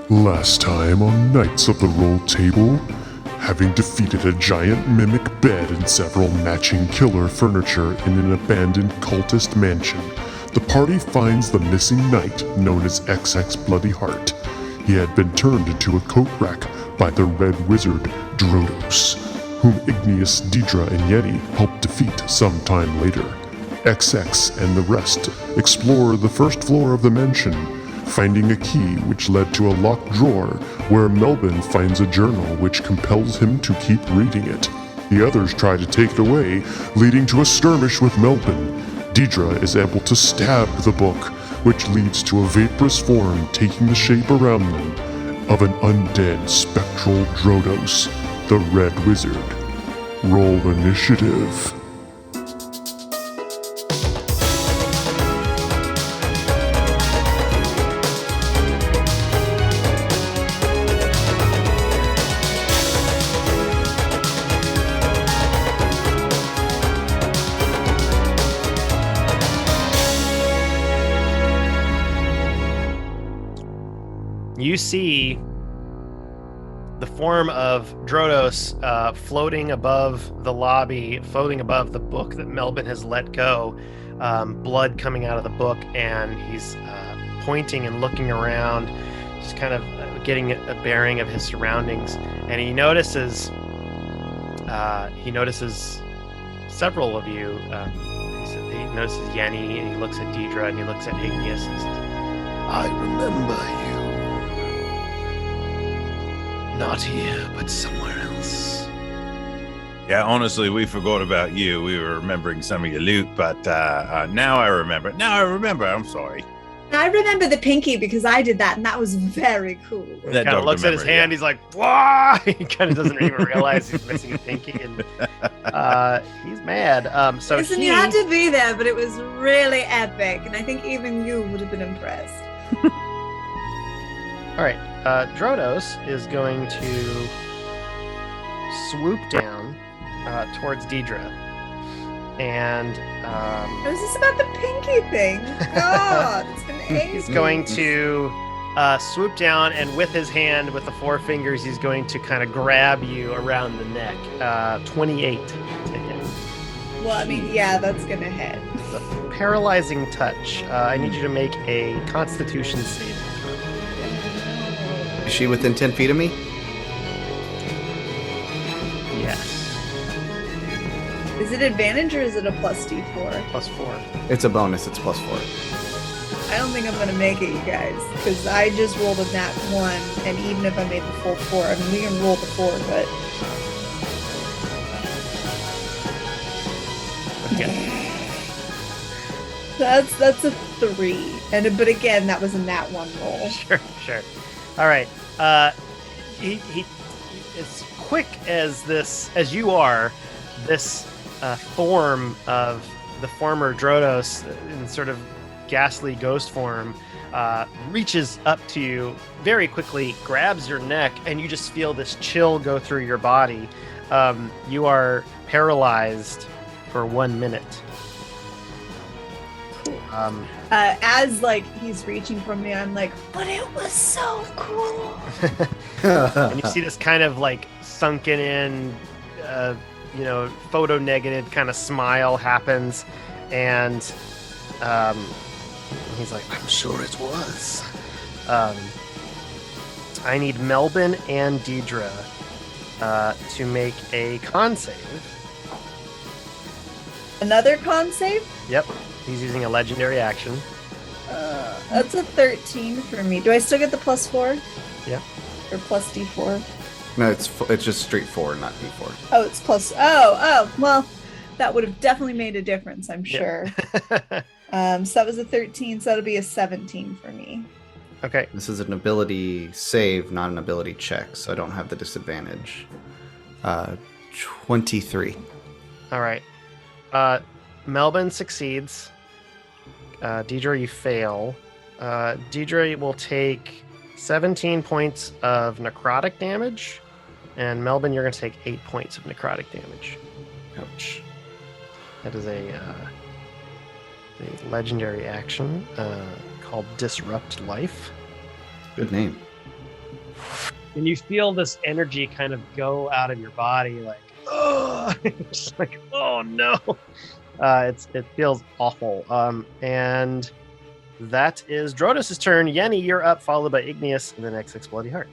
Last time on Knights of the Roll Table, having defeated a giant mimic bed and several matching killer furniture in an abandoned cultist mansion, the party finds the missing knight known as XX Bloody Heart. He had been turned into a coat rack by the Red Wizard, Drodos, whom Igneous, Diedre, and Yenni helped defeat some time later. XX and the rest explore the first floor of the mansion, finding a key which led to a locked drawer where Melbin finds a journal which compels him to keep reading it. The others try to take it away, leading to a skirmish with Melbin. Diedre is able to stab the book, which leads to a vaporous form taking the shape around them of an undead spectral Drodos, the Red Wizard. Roll initiative. You see the form of Drodos floating above the lobby, floating above the book that Melbin has let go, blood coming out of the book, and he's pointing and looking around, just kind of getting a bearing of his surroundings. And he notices several of you. He notices Yenni, and he looks at Diedre, and he looks at Igneous, and says, "I remember you. Not here, but somewhere else." Yeah, honestly, we forgot about you. We were remembering some of your loot, but now I remember. I'm sorry. I remember the pinky because I did that, and that was very cool. He kind of looks at his hand. He's like, "Why?" He kind of doesn't even realize he's missing a pinky, and he's mad. So listen, you had to be there, but it was really epic, and I think even you would have been impressed. All right. Drodos is going to swoop down towards Diedre, and was this about the pinky thing? God, it's been ages. He's going to swoop down, and with his hand, with the four fingers, he's going to kind of grab you around the neck. 28 to hit. Well, I mean, yeah, that's gonna hit. The paralyzing touch. I need you to make a Constitution saving. Is she within 10 feet of me? Yes. Is it advantage or is it a plus D4? Plus 4. It's a bonus. It's plus 4. I don't think I'm going to make it, you guys, because I just rolled a nat 1, and even if I made the full 4, I mean, we can roll the 4, but... Okay. That's a 3. But again, that was a nat 1 roll. Sure. All right. He as quick as you are, this form of the former Drodos in sort of ghastly ghost form reaches up to you very quickly, grabs your neck, and you just feel this chill go through your body. You are paralyzed for 1 minute. As he's reaching from me, I'm like, but it was so cool. And you see this kind of sunken in, photo negative kind of smile happens, and he's like, "I'm sure it was." I need Melbin and Diedre to make a con save. Another con save? Yep. He's using a legendary action. That's a 13 for me. Do I still get the plus 4? Yeah. Or plus D4? No, it's just straight 4, not D4. Oh, it's plus... Oh, well, that would have definitely made a difference, I'm sure. So that was a 13, so that'll be a 17 for me. Okay. This is an ability save, not an ability check, so I don't have the disadvantage. 23. All right. Melbin succeeds. Diedre, you fail. Diedre will take 17 points of necrotic damage, and Melbin, you're going to take 8 points of necrotic damage. Ouch. That is a legendary action called Disrupt Life. Good name. and you feel this energy kind of go out of your body, like, oh, it's like, oh no. It feels awful. And that is Drodos' turn. Yenni, you're up, followed by Igneous and then XX Bloody Heart.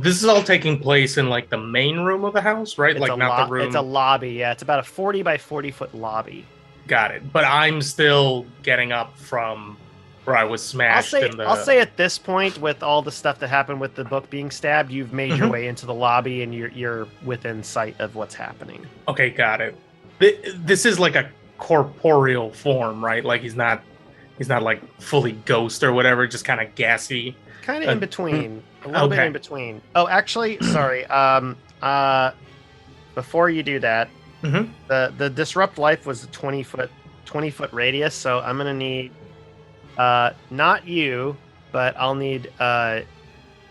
This is all taking place in like the main room of the house, right? It's Like not the room. It's a lobby. Yeah, it's about a 40 by 40 foot lobby. Got it. But I'm still getting up from where I was smashed. I'll say at this point, with all the stuff that happened with the book being stabbed, you've made your way into the lobby and you're within sight of what's happening. Okay, got it. This is like a corporeal form, right? Like he's not like fully ghost or whatever, just kind of gassy. Kind of in between. A little bit in between. Oh, actually, sorry. Before you do that, the disrupt life was a 20 foot radius, so I'm gonna need not you, but I'll need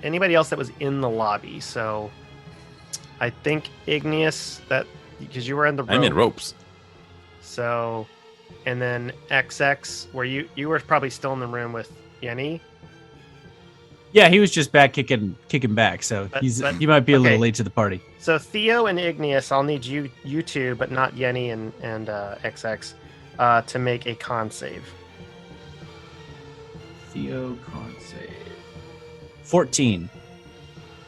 anybody else that was in the lobby. So I think Igneous, that because you were in the room. I'm in ropes. So, and then XX, where you were probably still in the room with Yenni. Yeah, he was just back kicking back, so he might be a little late to the party. So Theo and Igneous, I'll need you two, but not Yenni and XX, to make a con save. Theo con save. 14.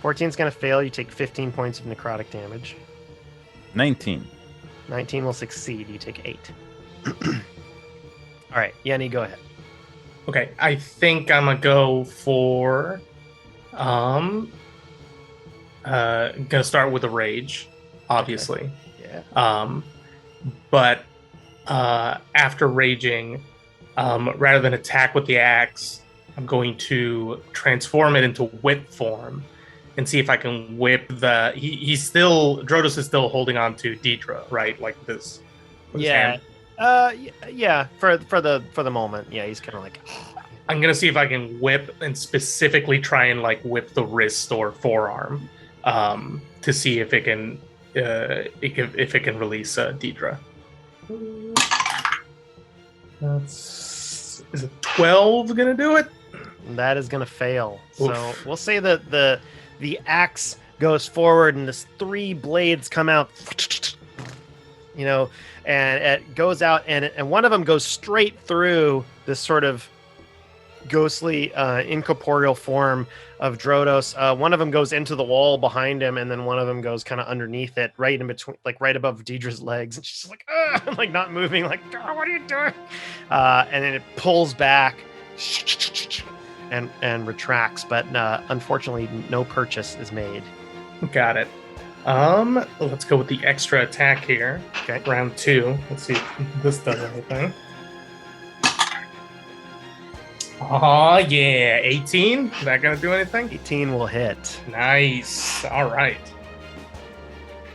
14's gonna fail. You take 15 points of necrotic damage. 19. 19 will succeed. You take 8. All right, Yenni, go ahead. Okay, I think I'm gonna go for gonna start with a rage, obviously. Okay. Yeah. But after raging, rather than attack with the axe, I'm going to transform it into whip form and see if I can whip the Drodos is still holding on to Diedre, right? Like this. Yeah. Yeah, for the moment. Yeah, he's kind of like. I'm gonna see if I can whip and specifically try and like whip the wrist or forearm, to see if it can release Diedre. Is it 12 gonna do it? That is gonna fail. Oof. So we'll say that the axe goes forward and this 3 blades come out. And it goes out, and one of them goes straight through this sort of ghostly, incorporeal form of Drodos. One of them goes into the wall behind him, and then one of them goes kind of underneath it, right in between, like right above Diedre's legs. And she's like, like not moving, like, what are you doing? And then it pulls back and retracts, but unfortunately, no purchase is made. Got it. Let's go with the extra attack here. Okay. Round 2. Let's see if this does anything. Oh, yeah. 18? Is that going to do anything? 18 will hit. Nice. All right.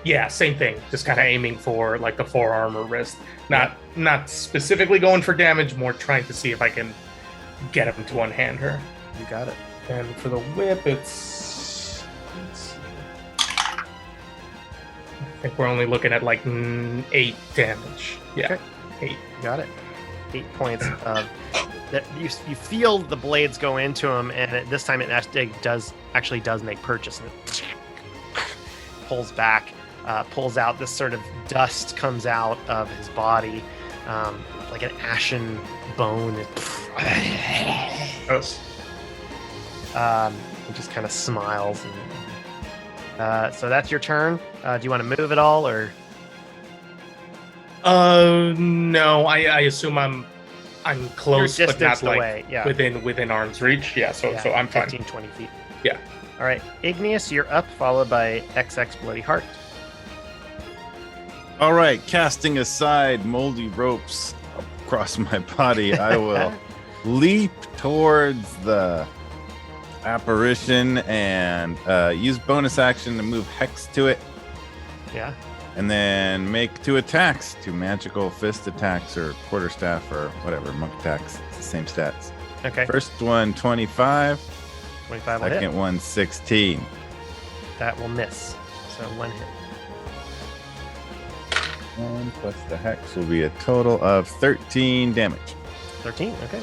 Yeah, same thing. Just kind of aiming for like the forearm or wrist. Not specifically going for damage, more trying to see if I can get him to unhand her. You got it. And for the whip, it's... I think we're only looking at like 8 damage. Yeah, Okay. 8. You got it. 8 points of that. You feel the blades go into him, and this time it actually does make purchase, and it pulls back, pulls out this sort of dust comes out of his body, like an ashen bone. Gross. He just kind of smiles. So that's your turn. Do you want to move at all, or? No. I assume I'm close, You're but not distanced like away. Yeah. within arm's reach. Yeah. So I'm fine. 15, 20 feet. Yeah. All right, Igneous, you're up, followed by XX Bloody Heart. All right, casting aside moldy ropes across my body, I will leap towards the apparition and use bonus action to move Hex to it. Yeah. And then make 2 attacks, 2 magical fist attacks or quarterstaff or whatever, monk attacks. It's the same stats. Okay. First one, 25. 25 will hit. Second one, 16. That will miss. So 1 hit. 1 plus the Hex will be a total of 13 damage. 13. Okay.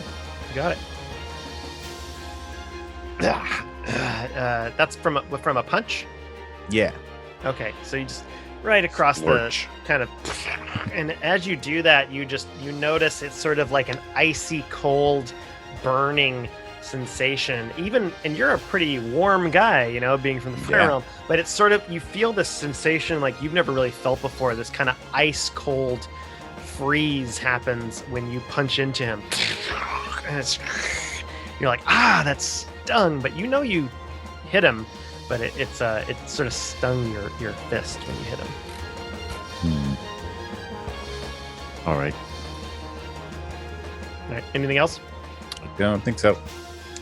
You got it. That's from a punch. Yeah. Okay, so you just right across Splurge. the kind of, and as you do that, you notice it's sort of like an icy cold, burning sensation. And you're a pretty warm guy, you know, being from the fire realm. But it's sort of, you feel this sensation like you've never really felt before. This kind of ice cold freeze happens when you punch into him, and you're like, that stung. But you know you hit him. But it sort of stung your fist when you hit him. All right. All right. Anything else? I don't think so.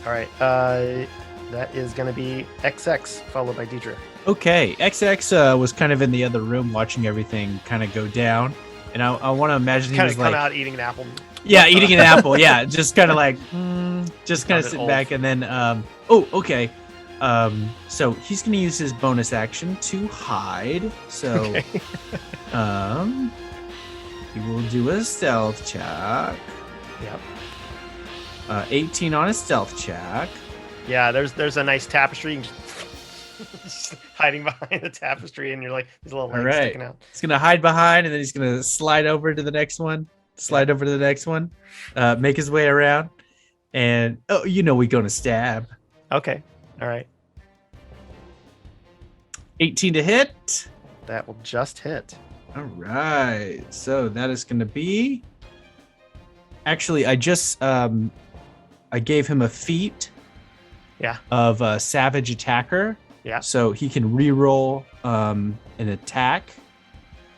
All right. That is going to be XX followed by Diedre. Okay, XX was kind of in the other room watching everything kind of go down, and I want to imagine he Kind was of come like, out eating an apple. yeah, eating an apple, yeah, just kind of like, just kind of sitting old. back, and then, okay. So he's going to use his bonus action to hide. So, Okay. he will do a stealth check. Yep. 18 on a stealth check. Yeah. There's a nice tapestry. You can just hiding behind the tapestry, and you're like, there's a little legs sticking out. He's going to hide behind, and then he's going to slide over to the next one. Over to the next one. Make his way around, and we're going to stab. Okay. All right. 18 to hit. That will just hit. All right. So that is going to be. Actually, I just I gave him a feat. Yeah. Of a savage attacker. Yeah. So he can reroll an attack,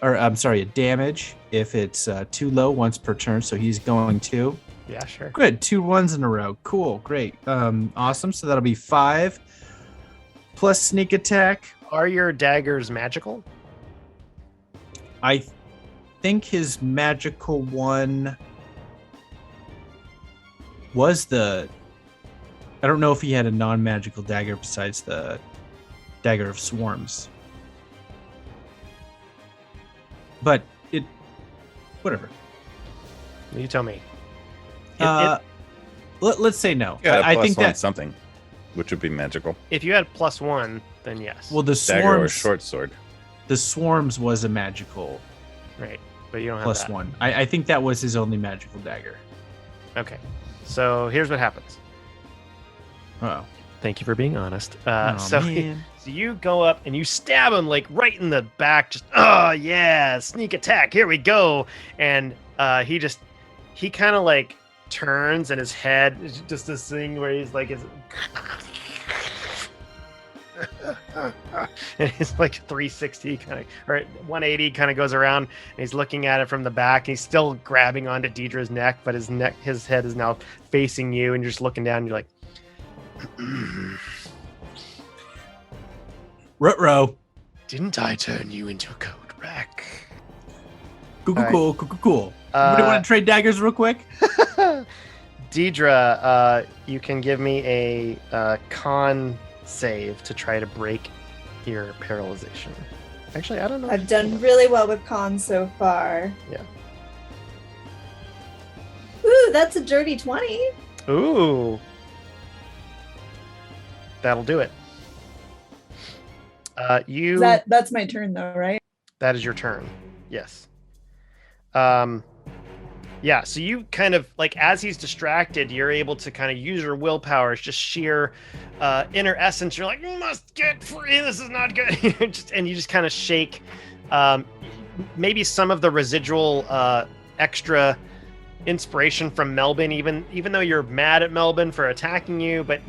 or I'm sorry, a damage if it's too low once per turn. So he's going to. Yeah, sure. Good. 2 1s in a row. Cool. Great. Awesome. So that'll be 5 plus sneak attack. Are your daggers magical? I think his magical one was I don't know if he had a non-magical dagger besides the dagger of swarms. But whatever. You tell me. Let's say no. Yeah, I think that something, which would be magical. If you had +1, then yes. well, the Dagger or swarms, short sword. the swarms was a magical right, but you don't have that. +1. I think that was his only magical dagger. Okay, so here's what happens. Oh, Thank you for being honest. man. So you go up and you stab him like right in the back. Just sneak attack. Here we go. And he kind of like turns, and his head is just this thing where he's like, and he's like 360 kind of, or 180 kind of goes around, and he's looking at it from the back. And he's still grabbing onto Diedre's neck, but his head is now facing you, and you're just looking down. And you're like, Ruh-roh. didn't I turn you into a code wreck? Cool. All Anybody want to trade daggers real quick? Diedre, you can give me a con save to try to break your paralyzation. Actually, I don't know. I've done really well with cons so far. Yeah. Ooh, that's a dirty 20. Ooh. That'll do it. That's my turn though, right? That is your turn. Yes. Yeah, so you kind of, like, as he's distracted, you're able to kind of use your willpower. It's just sheer inner essence. You're like, you must get free. This is not good. And you just kind of shake maybe some of the residual extra inspiration from Melbin, even though you're mad at Melbin for attacking you, but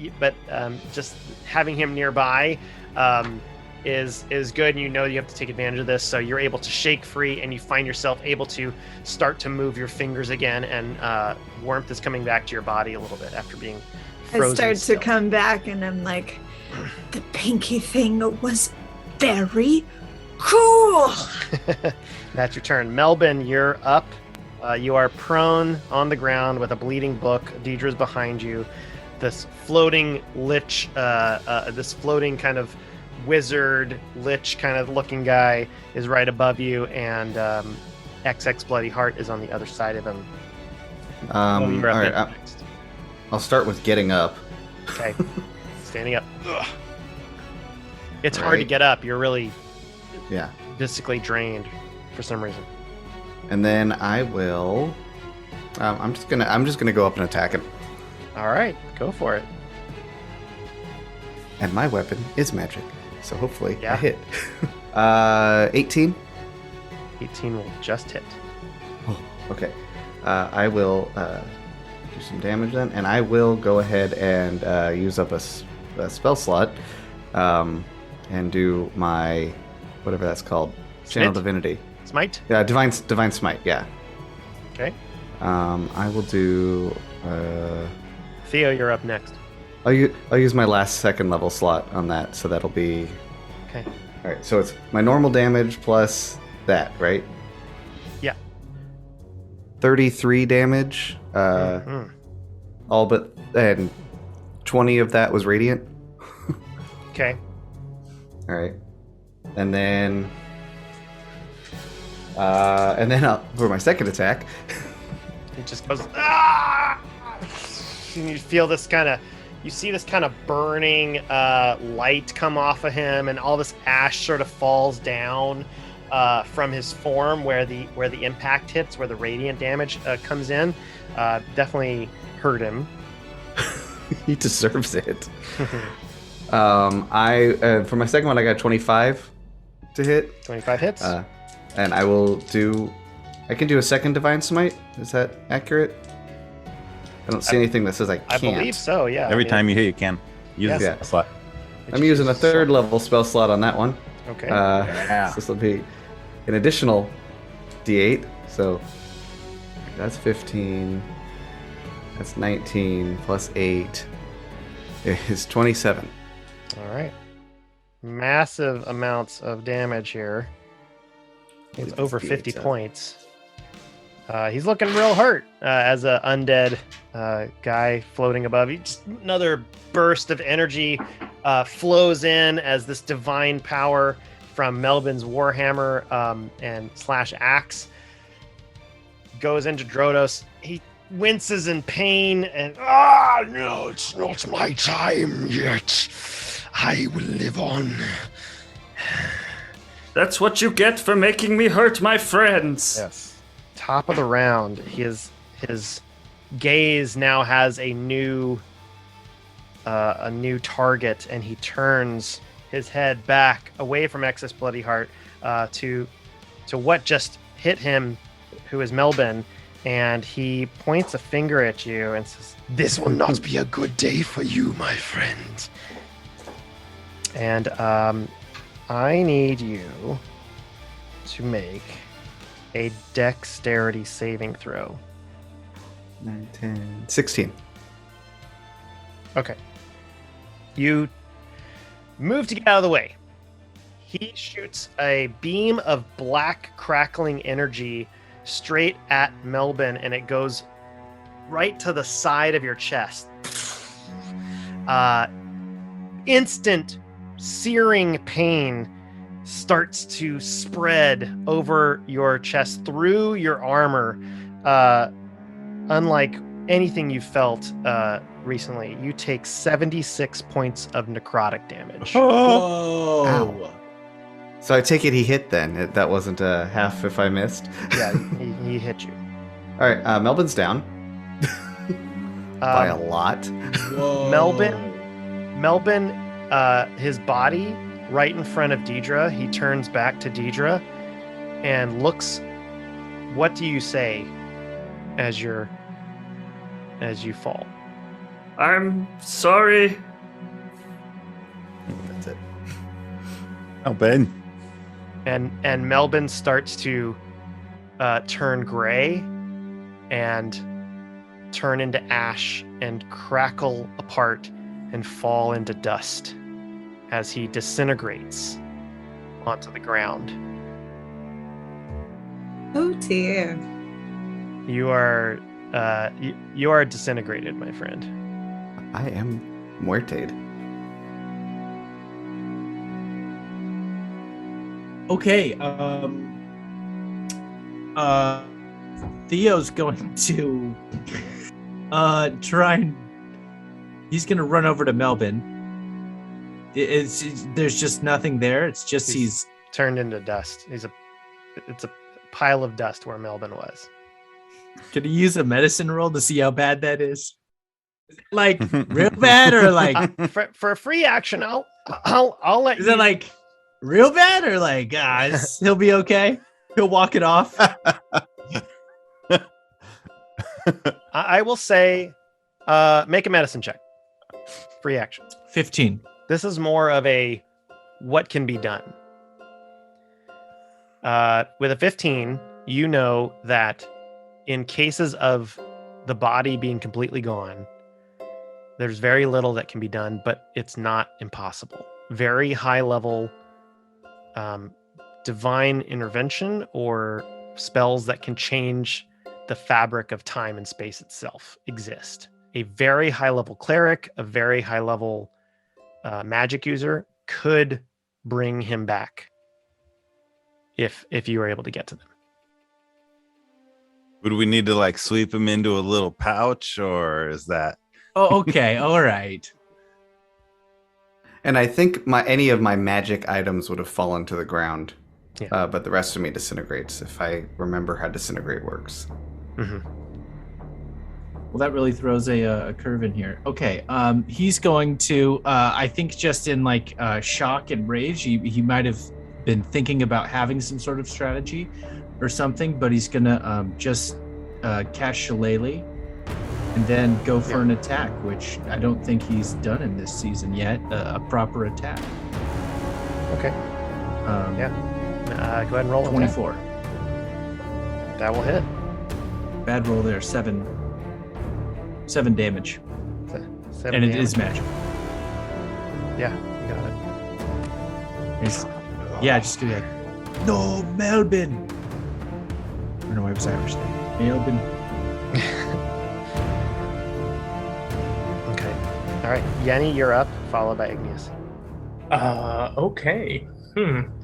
just having him nearby is good, and you know you have to take advantage of this, so you're able to shake free, and you find yourself able to start to move your fingers again, and warmth is coming back to your body a little bit after being frozen. I start still. to come back, and I'm like, the pinky thing was very cool. That's your turn. Melbin, you're up. You are prone on the ground with a bleeding book. Diedre's behind you. This floating lich, this floating kind of wizard lich kind of looking guy is right above you, and XX Bloody Heart is on the other side of him. All You're up right, next. I'll start with getting up. Okay. standing up. Ugh. It's All hard to right. get up. You're really Yeah. physically drained for some reason. And then I will. I'm just gonna go up and attack him. All right, go for it. And my weapon is magic, so hopefully I Yeah. hit. 18. 18 will just hit. Okay. I will do some damage then, and I will go ahead and use up a spell slot, and do my whatever that's called, Channel Smite? Divinity. Smite. Yeah, divine smite. Yeah. Okay. I will do. Theo, you're up next. I'll use my last second level slot on that, so that'll be. Okay. All right. So it's my normal damage plus that, right? Yeah. 33 damage. Mhm. All but and 20 of that was radiant. Okay. All right, and then for my second attack, It just goes. Ah! And you feel this kind of. You see this kind of burning light come off of him, and all this ash sort of falls down from his form where the impact hits, where the radiant damage comes in. Definitely hurt him. he deserves it. For my second one, I got 25 to hit, 25 hits. and I will do. I can do a second divine smite. Is that accurate? I don't see anything that says I I can't. believe so. Yeah. Every I mean, time you hit, you can use Yes. the Yeah. slot. it I'm using a just- third level spell slot on that one. Okay. So this will be an additional D8. So that's 15. That's 19 plus 8 is 27. All right. Massive amounts of damage here. It's over 50 points. He's looking real hurt as a undead guy floating above you. Just another burst of energy flows in as this divine power from Melbin's warhammer and slash axe goes into Drodos. He winces in pain and No, it's not my time yet. I will live on. That's what you get for making me hurt my friends. yes. Top of the round, his gaze now has a new target, and he turns his head back away from Excess Bloody Heart to what just hit him, who is Melbin, and he points a finger at you and says, This will not be a good day for you, my friend. and I need you to make a dexterity saving throw. 9, 10, 16. Okay. You move to get out of the way. He shoots a beam of black crackling energy straight at Melbin, and it goes right to the side of your chest. Instant searing pain starts to spread over your chest through your armor, unlike anything you felt recently. You take 76 points of necrotic damage. Oh. Ow. So I take it he hit then. That wasn't a half if I missed. Yeah, he hit you. All right, Melvin's down by a lot. Melbin, his body right in front of Diedre. He turns back to Diedre and looks. What do you say as you fall? I'm sorry. That's it. Oh, Ben. And Melbin starts to turn gray and turn into ash and crackle apart and fall into dust as he disintegrates onto the ground. Oh dear. You are you are disintegrated, my friend. I am muerted. Okay. Theo's going to try and he's gonna run over to Melbin there's just nothing there. It's just he's turned into dust. It's a pile of dust where Melbin was. Can you use a medicine roll to see how bad that is? Like real bad or like For a free action, I'll let you. is it like real bad or like he'll be okay? He'll walk it off. I will say, make a medicine check. Free action. 15. This is more of a what can be done. With a 15, you know that in cases of the body being completely gone, there's very little that can be done, but it's not impossible. Very high level divine intervention or spells that can change the fabric of time and space itself exist. A very high level cleric, a very high level magic user could bring him back if you were able to get to them. Would we need to like sweep him into a little pouch, or is that? Oh, okay. All right. And I think any of my magic items would have fallen to the ground. Yeah. But the rest of me disintegrates if I remember how disintegrate works. Mm-hmm. Well, that really throws a curve in here. Okay, he's going to, I think just in like shock and rage, he might have been thinking about having some sort of strategy or something, but he's going to just cast Shillelagh and then go for an attack, which I don't think he's done in this season yet, a proper attack. Okay. Go ahead and roll 24. That will hit. Bad roll there, 7 damage. 7 And it damage. is magic. Yeah, you got it. Just gonna be like, no, Melbin. I don't know why it was Irish there. Melbin. Okay. All right. Yenni, you're up, followed by Igneous. Okay.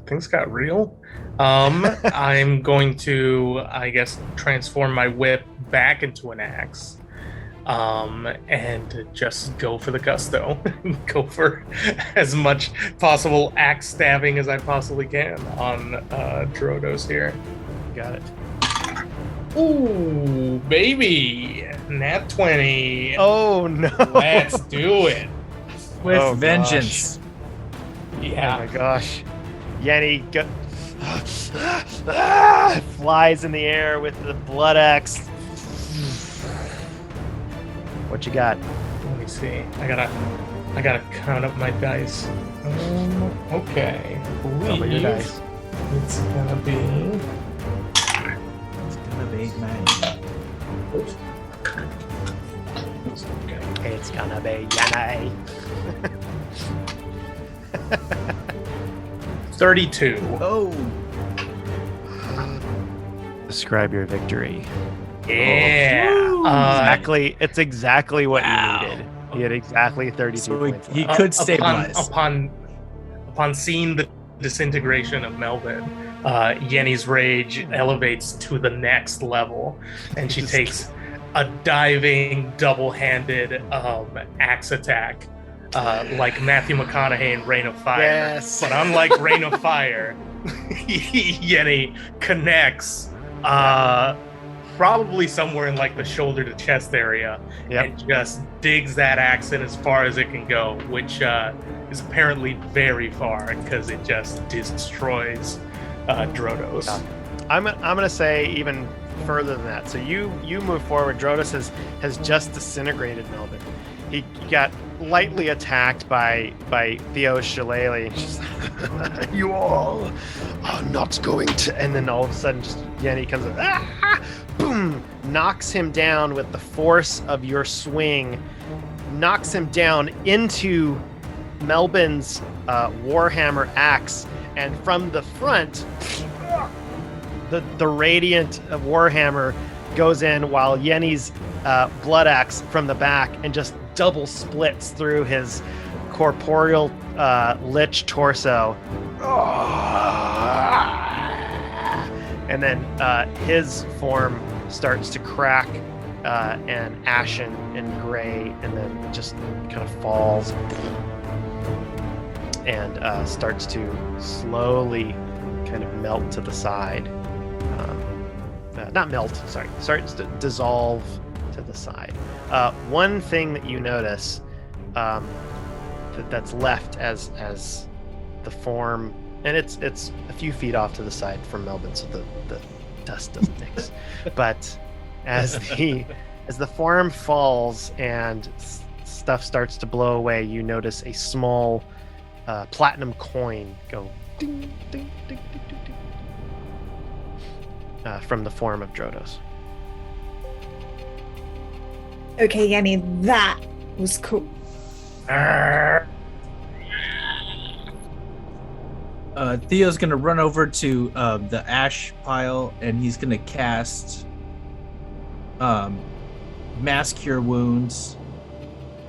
Things got real. I'm going to, I guess, transform my whip back into an axe. And just go for the gusto. Go for as much possible axe stabbing as I possibly can on Drodos here. Got it. Ooh, baby. Nat 20. Oh, no. Let's do it. With Oh, vengeance. Yeah. Oh, my gosh. Yenni flies in the air with the blood axe. What you got? Let me see. I gotta count up my dice. Okay. Count up your dice. It's gonna be. It's gonna be mine. Oops. Okay. It's gonna be Yenni. 32. Oh. Describe your victory. Yeah. It's exactly what Wow. you needed. You had exactly 32 So points. he left. could stabilize. Upon seeing the disintegration of Melbin, Yenni's rage elevates to the next level, and she takes a diving, double-handed axe attack, like Matthew McConaughey in Reign of Fire. Yes. But unlike Reign of Fire, Yenni connects probably somewhere in like the shoulder to chest area, and just digs that axe in as far as it can go, which is apparently very far because it just destroys Drodos. I'm gonna say even further than that. So you move forward. Drodos has just disintegrated Melbin. He got lightly attacked by Theo's shillelagh. She's like, you all are not going to. And then all of a sudden, just Yenni comes up, boom, knocks him down with the force of your swing, knocks him down into Melbin's Warhammer axe, and from the front, the radiant of Warhammer goes in while Yenni's blood axe from the back and just double splits through his corporeal lich torso. And then his form starts to crack and ashen and gray, and then just kind of falls. and starts to slowly kind of melt to the side. Not melt, sorry. Starts to dissolve to the side. One thing that you notice that's left as the form, and it's a few feet off to the side from Melbin, so the dust doesn't mix. But as the form falls and stuff starts to blow away, you notice a small platinum coin go ding, ding, ding, ding, ding, ding, from the form of Drodos. Okay, Yenni, that was cool. Theo's gonna run over to the ash pile, and he's gonna cast Mass Cure Wounds.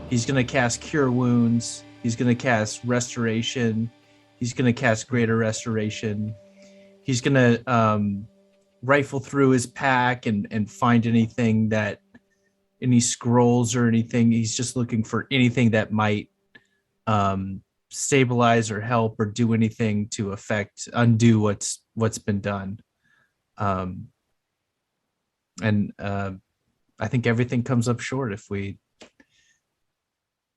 He's gonna cast Cure Wounds. He's gonna cast Restoration. He's gonna cast Greater Restoration. He's gonna rifle through his pack and find anything any scrolls or anything. He's just looking for anything that might stabilize or help or do anything to undo what's been done. And I think everything comes up short if we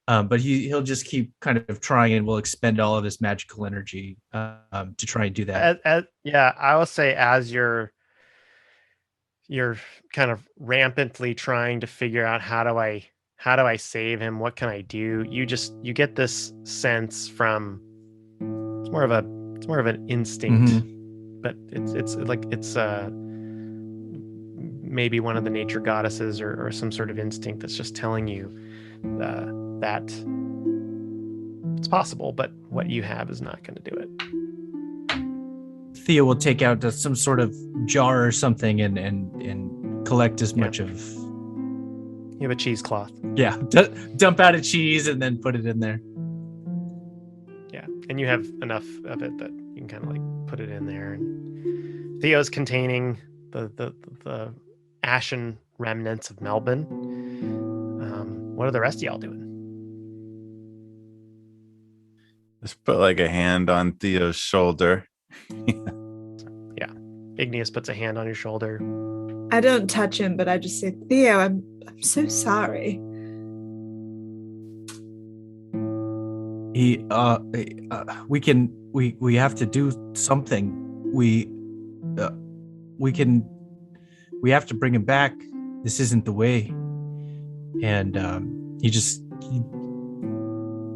but he'll just keep kind of trying, and will expend all of his magical energy to try and do that. I will say, as you're kind of rampantly trying to figure out how do I save him, what can I do, you get this sense from it's more of an instinct, but it's maybe one of the nature goddesses or some sort of instinct that's just telling you that it's possible, but what you have is not going to do it. Theo will take out some sort of jar or something and collect as much of. You have a cheesecloth. Yeah, dump out a cheese and then put it in there. Yeah, and you have enough of it that you can kind of like put it in there. And Theo's containing the ashen remnants of Melbin. What are the rest of y'all doing? Just put like a hand on Theo's shoulder. Yeah. Igneous puts a hand on your shoulder. I don't touch him, but I just say, Theo, I'm so sorry. We have to do something. We have to bring him back. This isn't the way. And he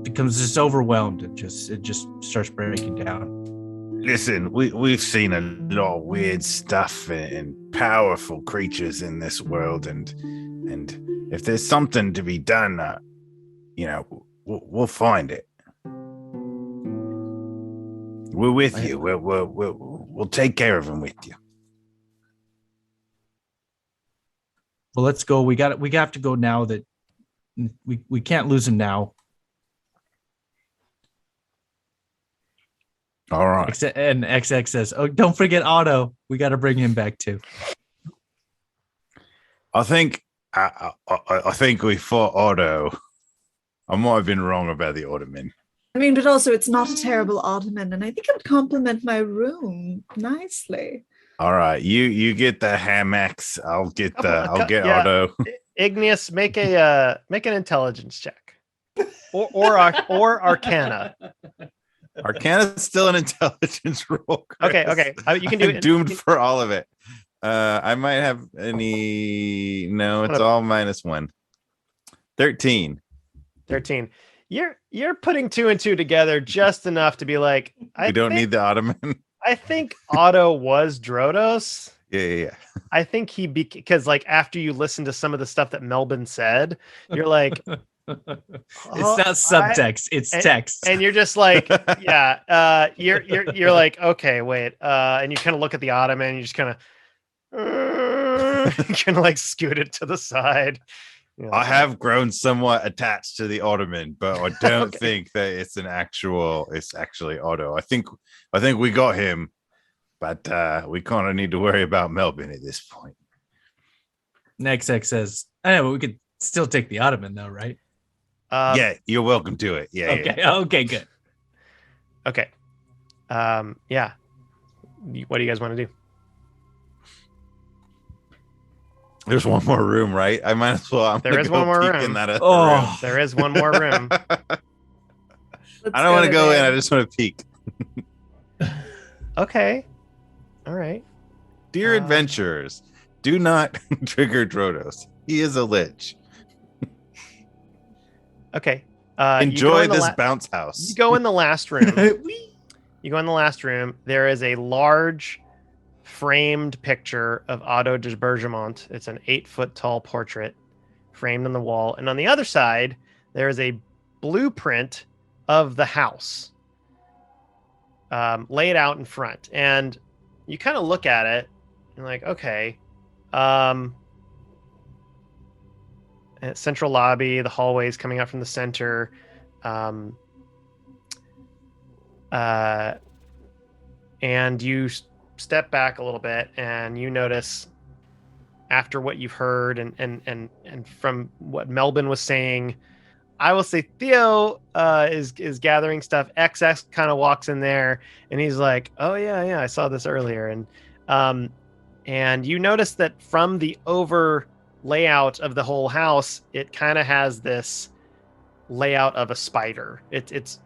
becomes just overwhelmed and it just starts breaking down. Listen, we've seen a lot of weird stuff and powerful creatures in this world, and if there's something to be done, we'll find it. We're with you. We'll take care of him with you. Well, let's go. We have to go now. That we can't lose him now. All right. And XX says, "Oh, don't forget Otto. We got to bring him back too." I think we fought Otto. I might have been wrong about the Ottoman. I mean, but also it's not a terrible ottoman, and I think it would complement my room nicely. All right, you get the hammocks. I'll get Otto. Igneous, make an intelligence check, or Arcana. Arcana's still an intelligence roll. Chris. Okay. You can do it. Doomed for all of it. I might have any. No, it's all -1. 13. 13. You're putting 2 and 2 together just enough to be like, We don't need the Ottoman. I think Otto was Drodos. Yeah. I think because like after you listen to some of the stuff that Melbin said, you're like, it's not subtext, it's text. And you're just like, yeah, you're like, okay, wait. And you kind of look at the Ottoman and you just kind of like scoot it to the side. You know, I have grown somewhat attached to the Ottoman, but I don't think that it's actually Otto. I think we got him, but we kind of need to worry about Melbin at this point. XX says, I know, but we could still take the Ottoman though, right? Yeah, you're welcome to it. Yeah. Okay, good. Okay. Yeah. What do you guys want to do? There's one more room, right? I might as well. There is one more room. In that other Oh. There is one more room. room. I don't want to go in. I just want to peek. Okay. All right. Dear adventurers, do not trigger Drodos. He is a lich. Okay. Enjoy this bounce house. You go in the last room. You go in the last room. There is a large framed picture of Otto de Bergemont. It's an 8-foot tall portrait framed on the wall. And on the other side, there is a blueprint of the house laid out in front. And you kind of look at it and like, okay. Central lobby, the hallways coming out from the center. And you step back a little bit and you notice, after what you've heard and from what Melbin was saying, I will say Theo is gathering stuff. XX kind of walks in there and he's like, oh yeah, I saw this earlier. And you notice that from the over layout of the whole house, it kind of has this layout of a spider. It's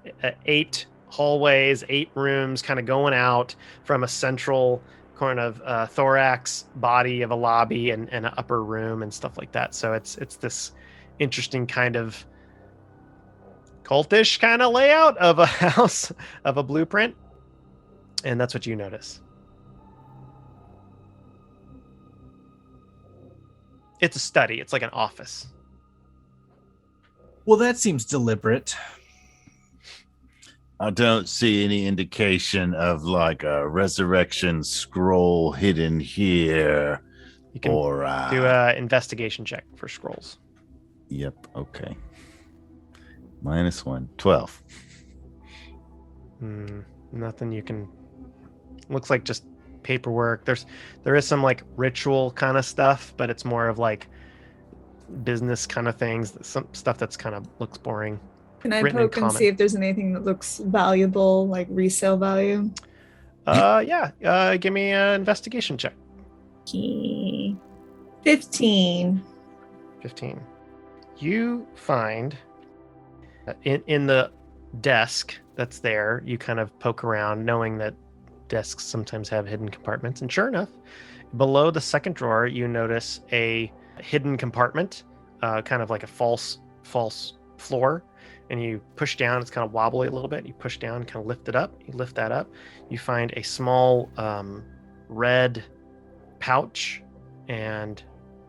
8 hallways, 8 rooms kind of going out from a central kind of thorax body of a lobby and an upper room and stuff like that. So it's this interesting kind of cultish kind of layout of a house, of a blueprint. And that's what you notice. It's a study. It's like an office. Well, that seems deliberate. I don't see any indication of like a resurrection scroll hidden here. You can or do a investigation check for scrolls. Yep. Okay. -1. 12. Nothing you can. Looks like just paperwork. There is some like ritual kind of stuff, but it's more of like business kind of things. Some stuff that's kind of looks boring. Can I Written in poke and common. see if there's anything that looks valuable, like resale value? Yeah. Give me an investigation check. 15. 15. You find in the desk that's there, you kind of poke around, knowing that desks sometimes have hidden compartments. And sure enough, below the second drawer, you notice a hidden compartment, kind of like a false floor. And you push down, it's kind of wobbly a little bit. You push down, kind of lift it up. You lift that up. You find a small red pouch, and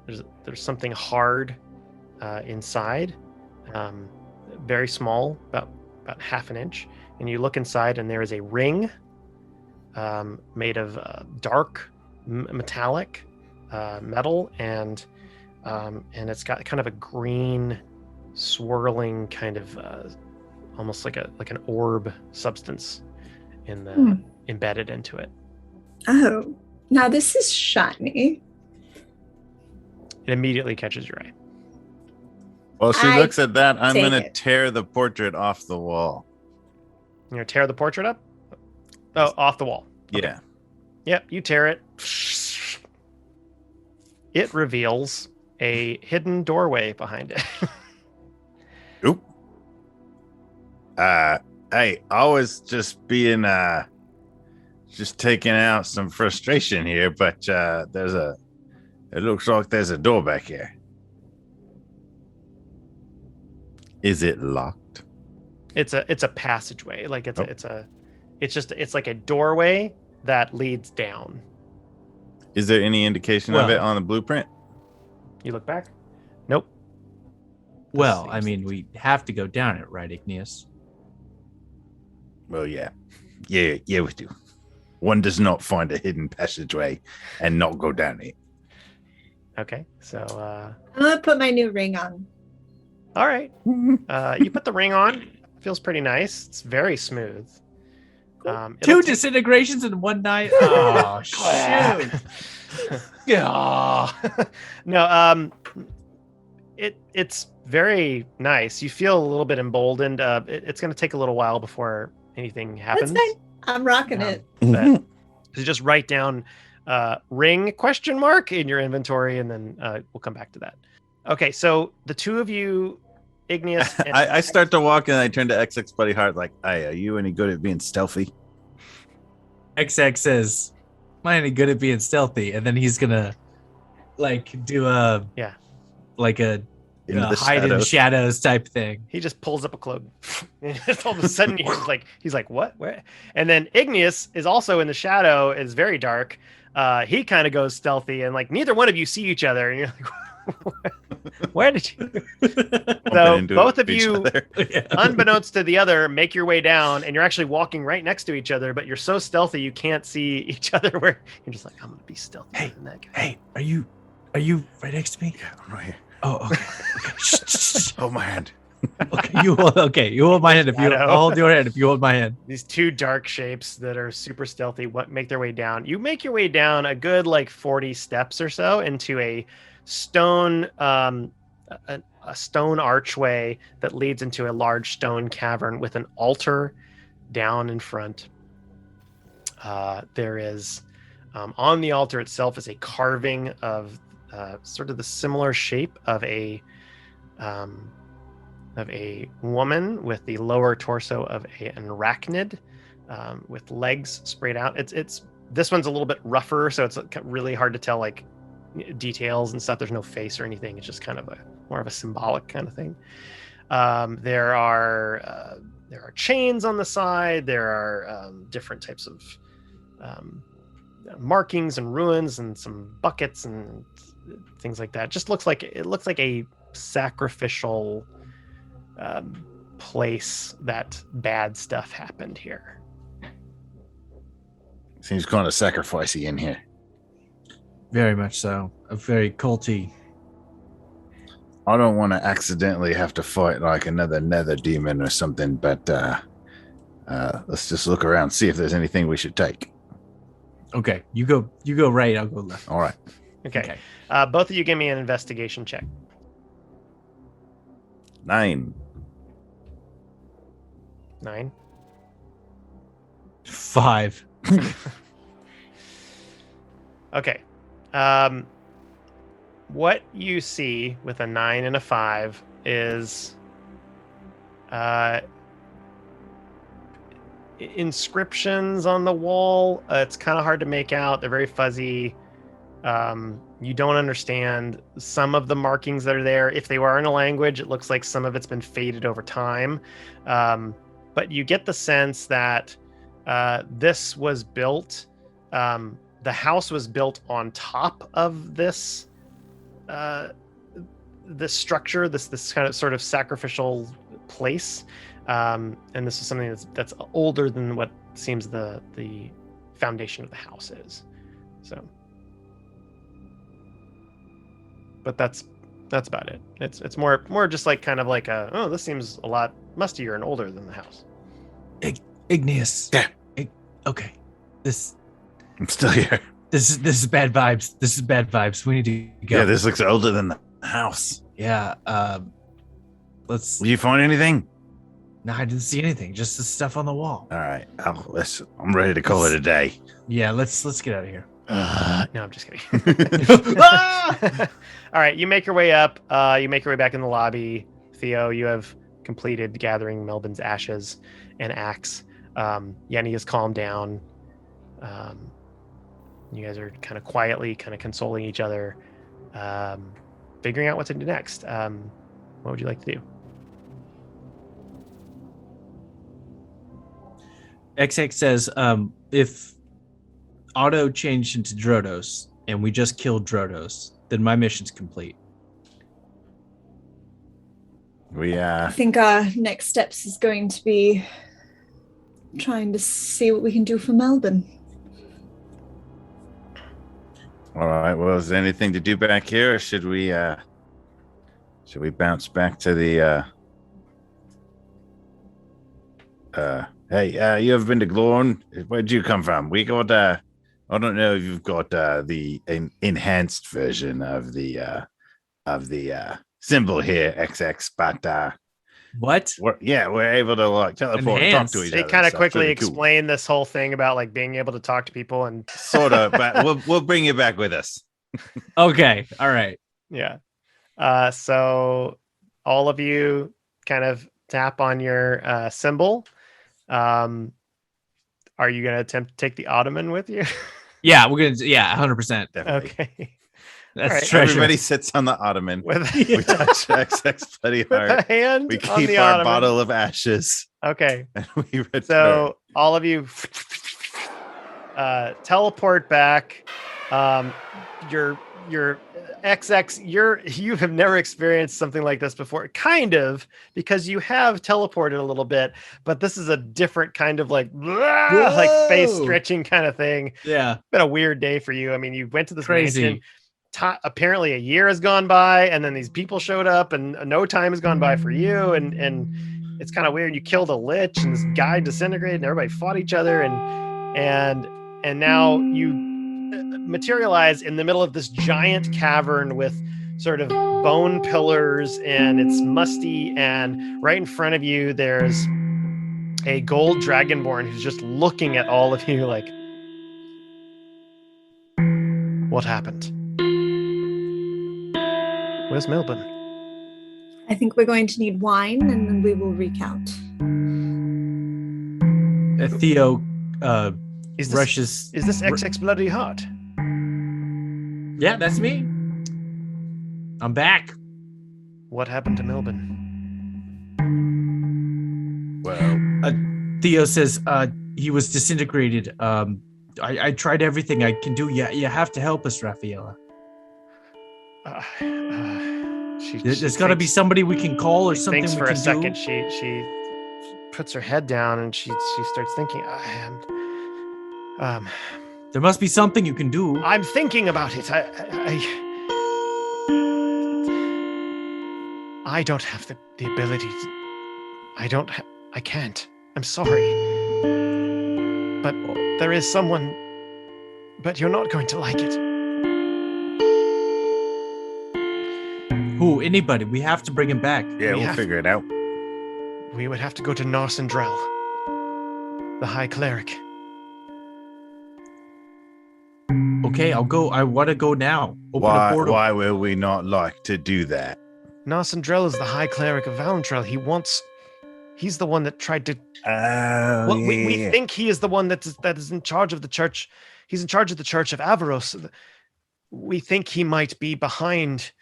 there's something hard inside, very small, about half an inch. And you look inside, and there is a ring made of dark metallic metal, and it's got kind of a green swirling kind of almost like an orb substance in the embedded into it. Oh, now this is shiny. It immediately catches your eye. Well, she I looks at that. I'm take going to it. tear the portrait off the wall. You're gonna tear the portrait up? Oh, off the wall. Okay. Yeah. Yep, you tear it. It reveals a hidden doorway behind it. Oop. Hey, I was just being just taking out some frustration here, but it looks like there's a door back here. Is it locked? It's a passageway. Like it's like a doorway that leads down. Is there any indication of Well- it on the blueprint? You look back? Nope. Well, seems- I mean, we have to go down it, right, Igneous? Well, yeah, we do. One does not find a hidden passageway and not go down it. Okay. So I'm gonna put my new ring on. all right. You put the ring on. Feels pretty nice. It's very smooth. It'll 2 take- disintegrations in one night. Oh, shoot. Aw. No, it's very nice. You feel a little bit emboldened. It's going to take a little while before anything happens. That's fine. I'm rocking it. But so just write down ring ? In your inventory, and then we'll come back to that. Okay, so the two of you, Igneous. And I start to walk and I turn to XX Buddy Heart like, "Hey, are you any good at being stealthy?" XX says, "Am I any good at being stealthy?" And then he's gonna like do a Into the hide in the shadows. shadows type thing. He just pulls up a cloak. And just all of a sudden, he's like, what? Where? And then Igneous is also in the shadow. It's very dark. He kind of goes stealthy, and like neither one of you see each other. And you're like, where did you? So both of you, unbeknownst to the other, make your way down, and you're actually walking right next to each other. But you're so stealthy you can't see each other. Where you're just like, I'm gonna be stealthy. Hey, than that guy. hey, are you right next to me? Yeah, I'm right here. Oh, okay. Shh. Hold my hand. Okay, you hold my hand if you I'll hold your hand if you hold my hand. These two dark shapes that are super stealthy make their way down. You make your way down a good like 40 steps or so into a stone a stone archway that leads into a large stone cavern with an altar down in front. There is on the altar itself is a carving of sort of the similar shape of a woman with the lower torso of an arachnid with legs sprayed out. It's this one's a little bit rougher, so it's really hard to tell like details and stuff. There's no face or anything. It's just kind of more of a symbolic kind of thing. There are chains on the side. There are different types of markings and ruins and some buckets and things like that. It looks like a sacrificial place that bad stuff happened here. Seems kind of sacrificey in here. Very much so. A very culty. I don't want to accidentally have to fight like another nether demon or something, but let's just look around, see if there's anything we should take. Okay, you go right, I'll go left. All right. Okay. Both of you give me an investigation check. 9. 9. 5. Okay. What you see with a 9 and a 5 is inscriptions on the wall. It's kind of hard to make out. They're very fuzzy. You don't understand some of the markings that are there. If they were in a language, it looks like some of it's been faded over time. But you get the sense that this was built, the house was built on top of this this structure, this kind of sort of sacrificial place. And this is something that's older than what seems the foundation of the house is. So, but that's about it. It's more just like kind of like this seems a lot mustier and older than the house. Igneous. Yeah. Okay. I'm still here. This is bad vibes. This is bad vibes. We need to go. Yeah, this looks older than the house. Yeah. Let's. Will you find anything? No, I didn't see anything. Just the stuff on the wall. All right. I'm ready to call it a day. Yeah. Let's get out of here. No, I'm just kidding. All right, you make your way up. You make your way back in the lobby. Theo, you have completed gathering Melbin's ashes and axe. Yenni has calmed down. You guys are kind of quietly kind of consoling each other, figuring out what to do next. What would you like to do? XX says, if Otto changed into Drodos and we just killed Drodos, then my mission's complete. I think our next steps is going to be trying to see what we can do for Melbin. All right. Well, is there anything to do back here, or should we bounce back to the Hey, you ever been to Glorn? Where'd you come from? We got I don't know if you've got the enhanced version of the symbol here, XX, but What? We're able to like teleport and talk to each They other. kind of so it's quickly really cool. explain this whole thing about like being able to talk to people and Sort of, but we'll bring you back with us. Okay. All right. yeah. So all of you kind of tap on your symbol. Are you going to attempt to take the ottoman with you? Yeah, we're gonna. Yeah, 100%. Definitely. Okay. That's All right. treasure. Everybody sits on the ottoman. With, We touch XX Bloody with a Heart. hand We on keep the our ottoman. bottle of ashes, Okay. and we return. So all of you teleport back. Your XX, you have never experienced something like this before, kind of, because you have teleported a little bit, but this is a different kind of like face stretching kind of thing. Yeah. Been a weird day for you. I mean, you went to this Crazy. mansion. Apparently a year has gone by, and then these people showed up, and no time has gone by for you, and it's kind of weird. You killed a lich, and this guy disintegrated, and everybody fought each other, and now you materialize in the middle of this giant cavern with sort of bone pillars, and it's musty, and right in front of you there's a gold dragonborn who's just looking at all of you like, what happened? Where's Melbin? I think we're going to need wine, and then we will recount. Theo Is rushes. this XX Bloody Heart? Yeah, that's me. I'm back. What happened to Melbin? Well, Theo says he was disintegrated. I tried everything I can do. Yeah, you have to help us, Rafaela. There's got to be somebody we can call or something thinks we for can a second. do. She puts her head down and she starts thinking. There must be something you can do. I'm thinking about it. I don't have the ability to, I can't. I'm sorry. But there is someone, but you're not going to like it. Who? Anybody? We have to bring him back. yeah, we'll figure it out. We would have to go to Narsendrel, the High Cleric. Okay, I'll go. I want to go now. Open a portal. Why will we not like to do that? Narsendrel is the High Cleric of Valentrel. He's the one that tried to. We think he is the one that is in charge of the church. He's in charge of the Church of Avaros. We think he might be behind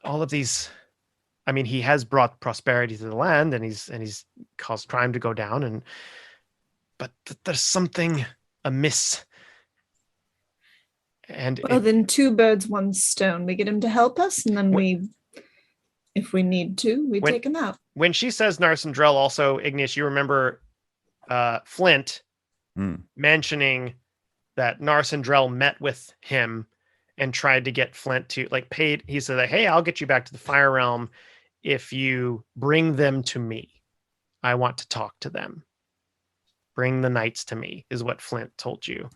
all of these. I mean, he has brought prosperity to the land, and he's caused crime to go down. But there's something amiss. And then 2 birds, 1 stone. We get him to help us, and then if we need to, we take him out. When she says Narsendrel, also, Igneous, you remember Flint mentioning that Narsendrel met with him and tried to get Flint to, paid. He said, hey, I'll get you back to the Fire Realm if you bring them to me. I want to talk to them. Bring the knights to me, is what Flint told you.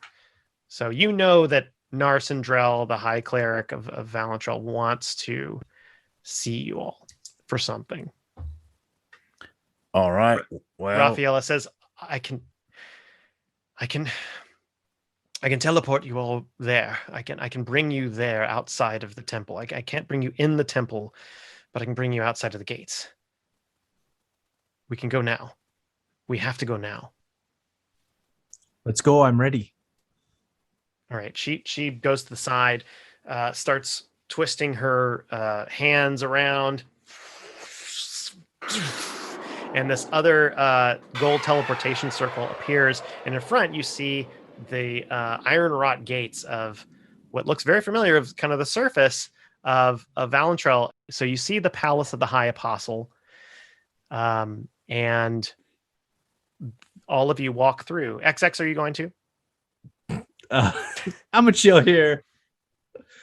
So you know that Narsendrel, the High Cleric of Valentrel, wants to see you all for something. All right. Well, Rafaela says, I can teleport you all there. I can bring you there outside of the temple. I can't bring you in the temple, but I can bring you outside of the gates. We can go now. We have to go now. Let's go. I'm ready. All right. She goes to the side, starts twisting her hands around, and this other gold teleportation circle appears. And in front, you see the iron wrought gates of what looks very familiar of kind of the surface of Valentrel. So you see the palace of the High Apostle, and all of you walk through. XX, are you going to? I'm gonna chill here.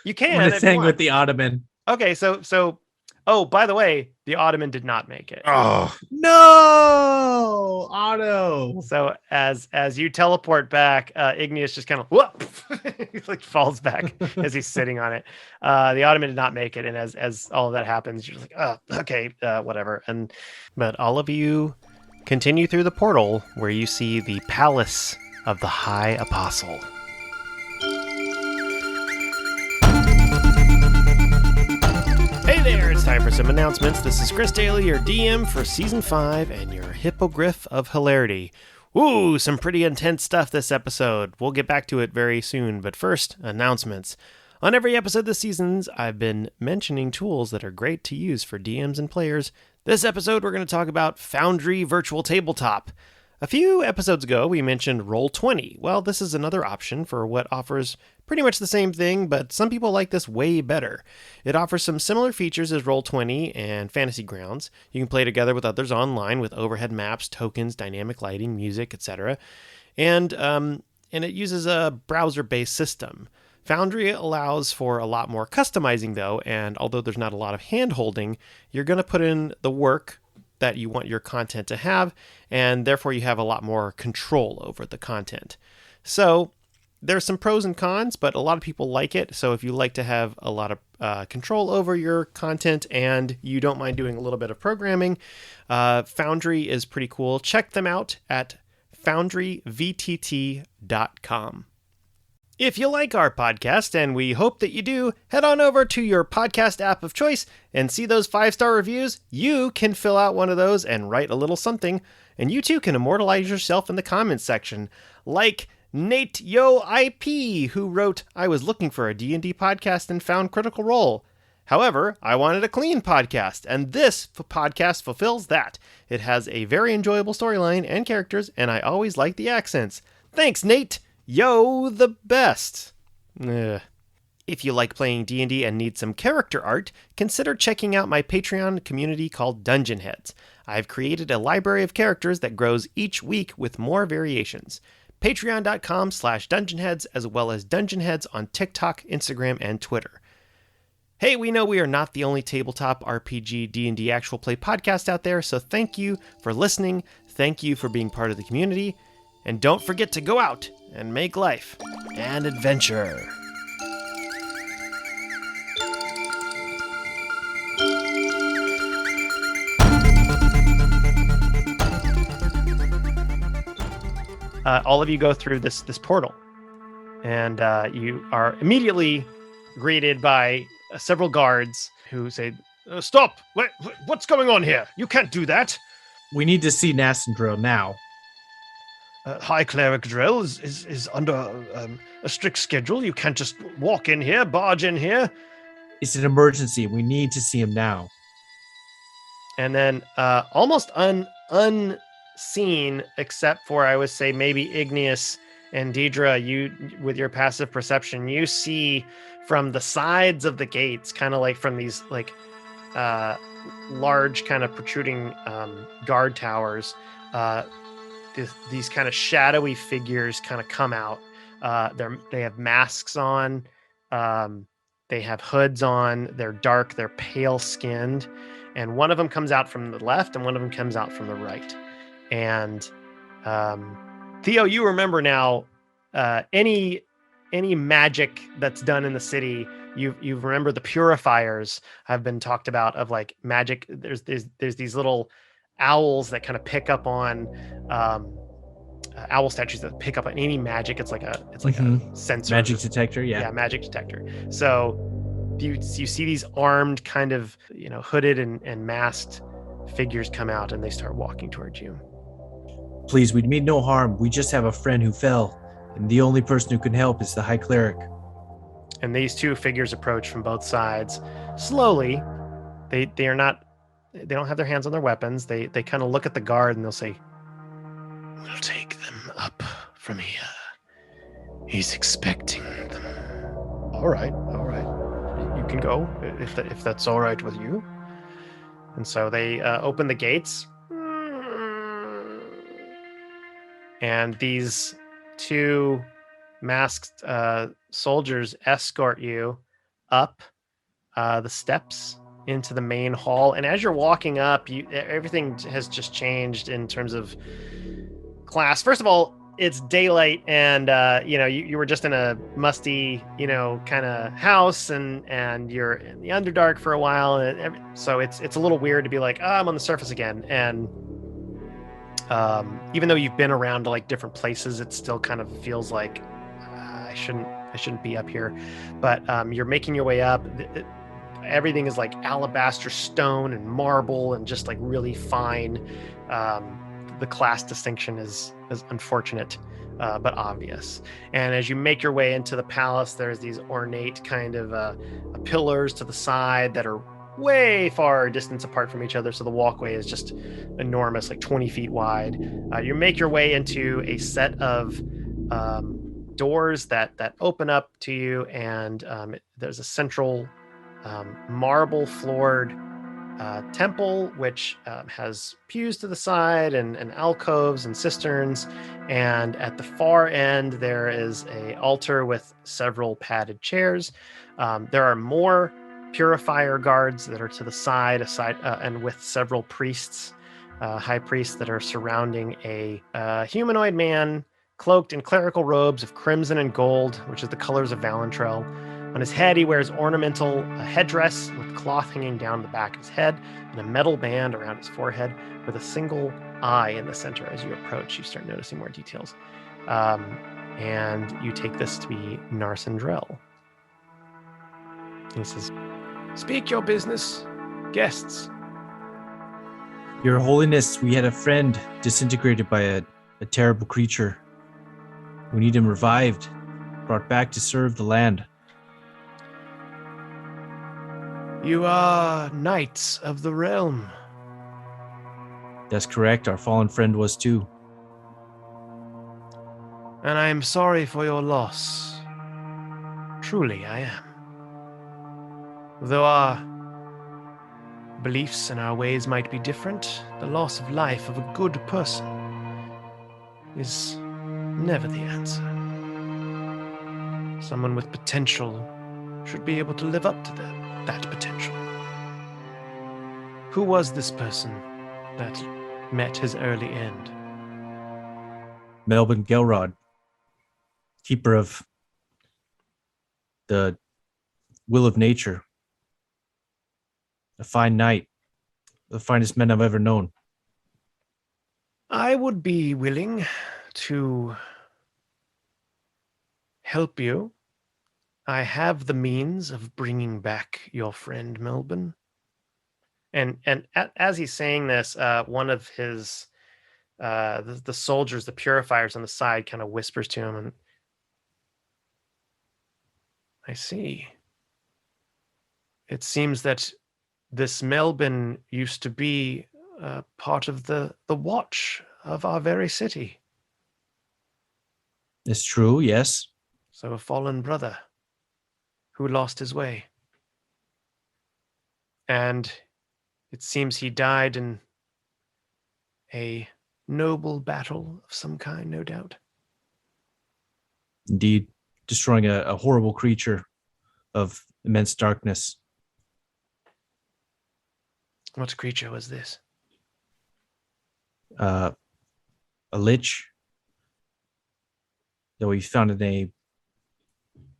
You can. I'm gonna hang with the ottoman. Okay, so oh, by the way, The Ottoman did not make it. Oh, No, Otto. So as you teleport back, Igneous just kind of whoop, he like falls back as he's sitting on it. The Ottoman did not make it, and as all of that happens, you're like, oh, okay, whatever. But all of you continue through the portal where you see the palace of the High Apostle. Hey there, it's time for some announcements. This is Chris Daly, your DM for Season 5 and your Hippogriff of Hilarity. Ooh, some pretty intense stuff this episode. We'll get back to it very soon, but first, announcements. On every episode this season, I've been mentioning tools that are great to use for DMs and players. This episode, we're going to talk about Foundry Virtual Tabletop. A few episodes ago, we mentioned Roll20. Well, this is another option for what offers pretty much the same thing, but some people like this way better. It offers some similar features as Roll20 and Fantasy Grounds. You can play together with others online with overhead maps, tokens, dynamic lighting, music, etc. And it uses a browser-based system. Foundry allows for a lot more customizing, though, and although there's not a lot of hand-holding, you're going to put in the work that you want your content to have, and therefore you have a lot more control over the content. So there's some pros and cons, but a lot of people like it. So if you like to have a lot of control over your content and you don't mind doing a little bit of programming, Foundry is pretty cool. Check them out at foundryvtt.com. If you like our podcast, and we hope that you do, head on over to your podcast app of choice and see those 5-star reviews. You can fill out one of those and write a little something, and you too can immortalize yourself in the comments section, like Nate Yo IP, who wrote, "I was looking for a D&D podcast and found Critical Role. However, I wanted a clean podcast, and this podcast fulfills that. It has a very enjoyable storyline and characters, and I always like the accents. Thanks, Nate. Yo, the best." If you like playing D&D and need some character art, consider checking out my Patreon community called Dungeon Heads. I've created a library of characters that grows each week with more variations. Patreon.com/DungeonHeads, as well as Dungeon Heads on TikTok, Instagram, and Twitter. Hey, we know we are not the only tabletop RPG D&D actual play podcast out there, so thank you for listening. Thank you for being part of the community. And don't forget to go out and make life an adventure. All of you go through this portal, and you are immediately greeted by several guards who say, "Stop! What's going on here? You can't do that." We need to see Nascendro now. High Cleric Drill is under a strict schedule. You can't just walk in here, barge in here. It's an emergency. We need to see him now. And then almost unseen, except for, I would say, maybe Igneous and Diedre, you, with your passive perception, you see from the sides of the gates, kind of like from these large kind of protruding guard towers, these kind of shadowy figures kind of come out. They have masks on. They have hoods on. They're dark. They're pale skinned. And one of them comes out from the left and one of them comes out from the right. And Theo, you remember now any magic that's done in the city. You remember the purifiers have been talked about of like magic. There's these little owls that kind of pick up on owl statues that pick up on any magic. It's like a sensor, magic detector. Yeah, magic detector. So you see these armed, kind of hooded and masked figures come out, and they start walking towards you. Please, we mean no harm. We just have a friend who fell, and the only person who can help is the High Cleric. And these two figures approach from both sides slowly. They don't have their hands on their weapons. They kind of look at the guard and they'll say, "We'll take them up from here. He's expecting them." All right. You can go if that's all right with you. And so they open the gates. And these two masked soldiers escort you up the steps into the main hall. And as you're walking up, everything has just changed in terms of class. First of all, it's daylight, and you were just in a musty, kind of house, and you're in the Underdark for a while, so it's a little weird to be like, I'm on the surface again. And even though you've been around to like different places, it still kind of feels like I shouldn't be up here. But you're making your way up. Everything is like alabaster stone and marble and just like really fine. The class distinction is unfortunate, but obvious. And as you make your way into the palace, there's these ornate kind of pillars to the side that are way far distance apart from each other. So the walkway is just enormous, like 20 feet wide. You make your way into a set of doors that open up to you, and there's a central marble floored temple, which has pews to the side and alcoves and cisterns. And at the far end, there is a altar with several padded chairs. There are more purifier guards that are to the side, and with several priests, high priests that are surrounding a humanoid man cloaked in clerical robes of crimson and gold, which is the colors of Valentrell. On his head, he wears ornamental headdress with cloth hanging down the back of his head and a metal band around his forehead with a single eye in the center. As you approach, you start noticing more details. And you take this to be Narsendrell. He says, "Speak your business, guests." Your Holiness, we had a friend disintegrated by a terrible creature. We need him revived, brought back to serve the land. You are knights of the realm. That's correct. Our fallen friend was too. And I am sorry for your loss. Truly, I am. Though our beliefs and our ways might be different, the loss of life of a good person is never the answer. Someone with potential should be able to live up to that potential. Who was this person that met his early end? Melbin Gelrod, keeper of the will of nature. A fine knight, the finest men I've ever known. I would be willing to help you. I have the means of bringing back your friend Melbin. And as he's saying this, one of his the soldiers, the purifiers on the side, kind of whispers to him, and I see. It seems that this Melbin used to be part of the watch of our very city. It's true, yes. So a fallen brother who lost his way. And it seems he died in a noble battle of some kind, no doubt. Indeed, destroying a horrible creature of immense darkness. What creature was this? A lich that we found in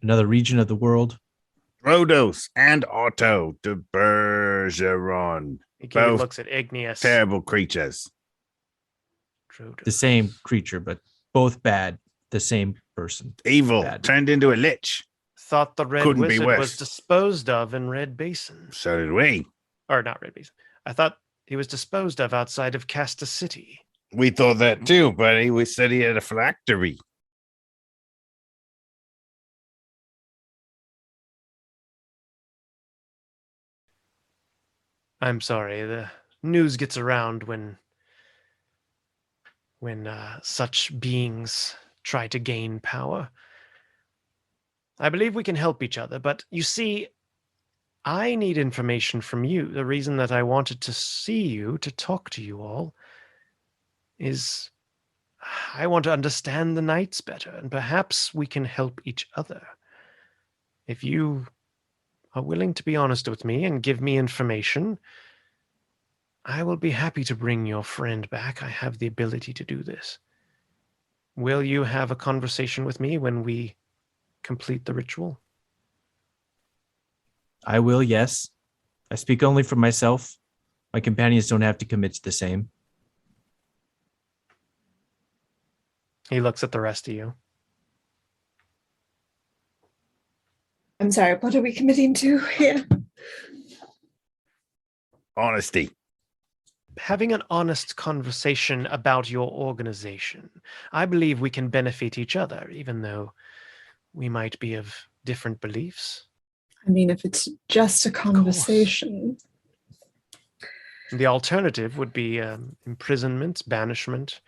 another region of the world. Rhodos and Otto de Bergeron. He Both looks at Igneous. terrible creatures. The same creature, but both bad. The same person. Evil, Bad. turned into a lich. Thought the Red Couldn't be Wizard worse. was disposed of in Red Basin. So did we. Or not Red Basin. I thought he was disposed of outside of Casta City. We thought that too, buddy. We said he had a phylactery. I'm sorry, the news gets around when such beings try to gain power. I believe we can help each other, but you see, I need information from you. The reason that I wanted to see you, to talk to you all, is I want to understand the knights better, and perhaps we can help each other. If you are willing to be honest with me and give me information, I will be happy to bring your friend back. I have the ability to do this. Will you have a conversation with me when we complete the ritual? I will, yes. I speak only for myself. My companions don't have to commit to the same. He looks at the rest of you. I'm sorry, what are we committing to here? Honesty. Having an honest conversation about your organization. I believe we can benefit each other, even though we might be of different beliefs. I mean, if it's just a conversation. The alternative would be imprisonment, banishment.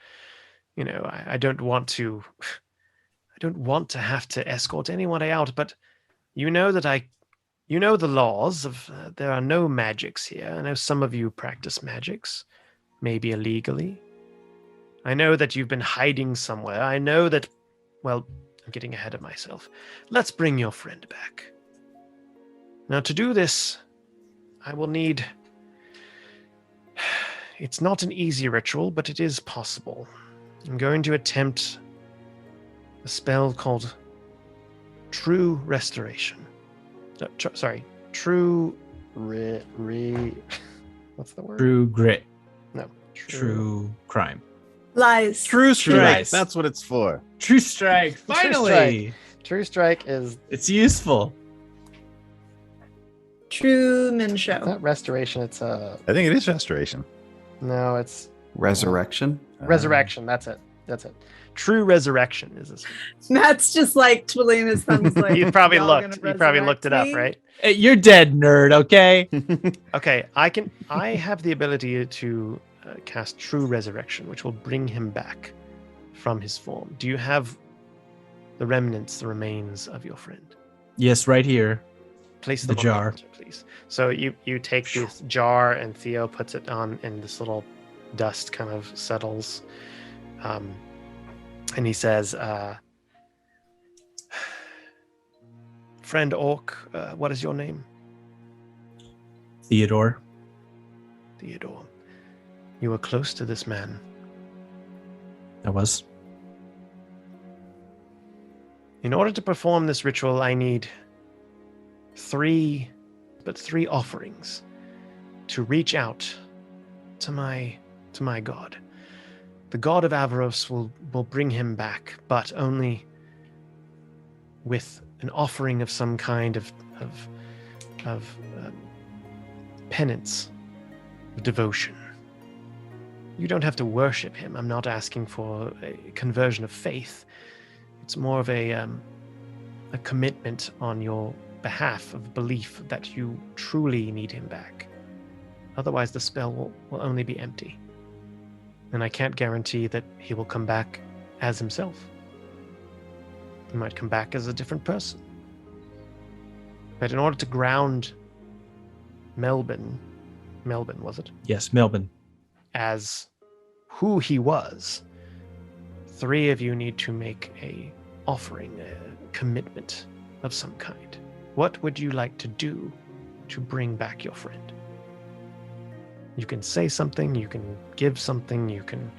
You know, I don't want to have to escort anyone out, but you know that you know the laws of there are no magics here. I know some of you practice magics, maybe illegally. I know that you've been hiding somewhere. I know that, well, I'm getting ahead of myself. Let's bring your friend back. Now, to do this, I will need... It's not an easy ritual, but it is possible. I'm going to attempt a spell called True Restoration. No, True... What's the word? True grit. No. True crime. Lies. True strike. lies. That's what it's for. True strike. Finally. True Strike is... It's useful. Truman Show. It's not restoration, it's I think it is restoration. No, it's Resurrection. resurrection. That's it. True Resurrection is this. Matt's just like twiddling his thumbs like You probably "Y'all looked. gonna You probably resurrect looked it up, me?" right? Hey, you're dead, nerd, okay? Okay, I have the ability to cast True Resurrection, which will bring him back from his form. Do you have the remains of your friend? Yes, right here. Place The them on jar. altar, please. So you take this jar and Theo puts it on, and this little dust kind of settles. And he says, friend Orc, what is your name? Theodore. Theodore. You were close to this man. I was. In order to perform this ritual, I need three offerings to reach out to my god. The god of Avaros will bring him back, but only with an offering of some kind of penance, devotion. You don't have to worship him. I'm not asking for a conversion of faith. It's more of a commitment on your behalf of belief that you truly need him back. Otherwise, the spell will only be empty. And I can't guarantee that he will come back as himself. He might come back as a different person. But in order to ground Melbin, was it? Yes, Melbin. As who he was, three of you need to make a offering, a commitment of some kind. What would you like to do to bring back your friend? You can say something, you can give something, you can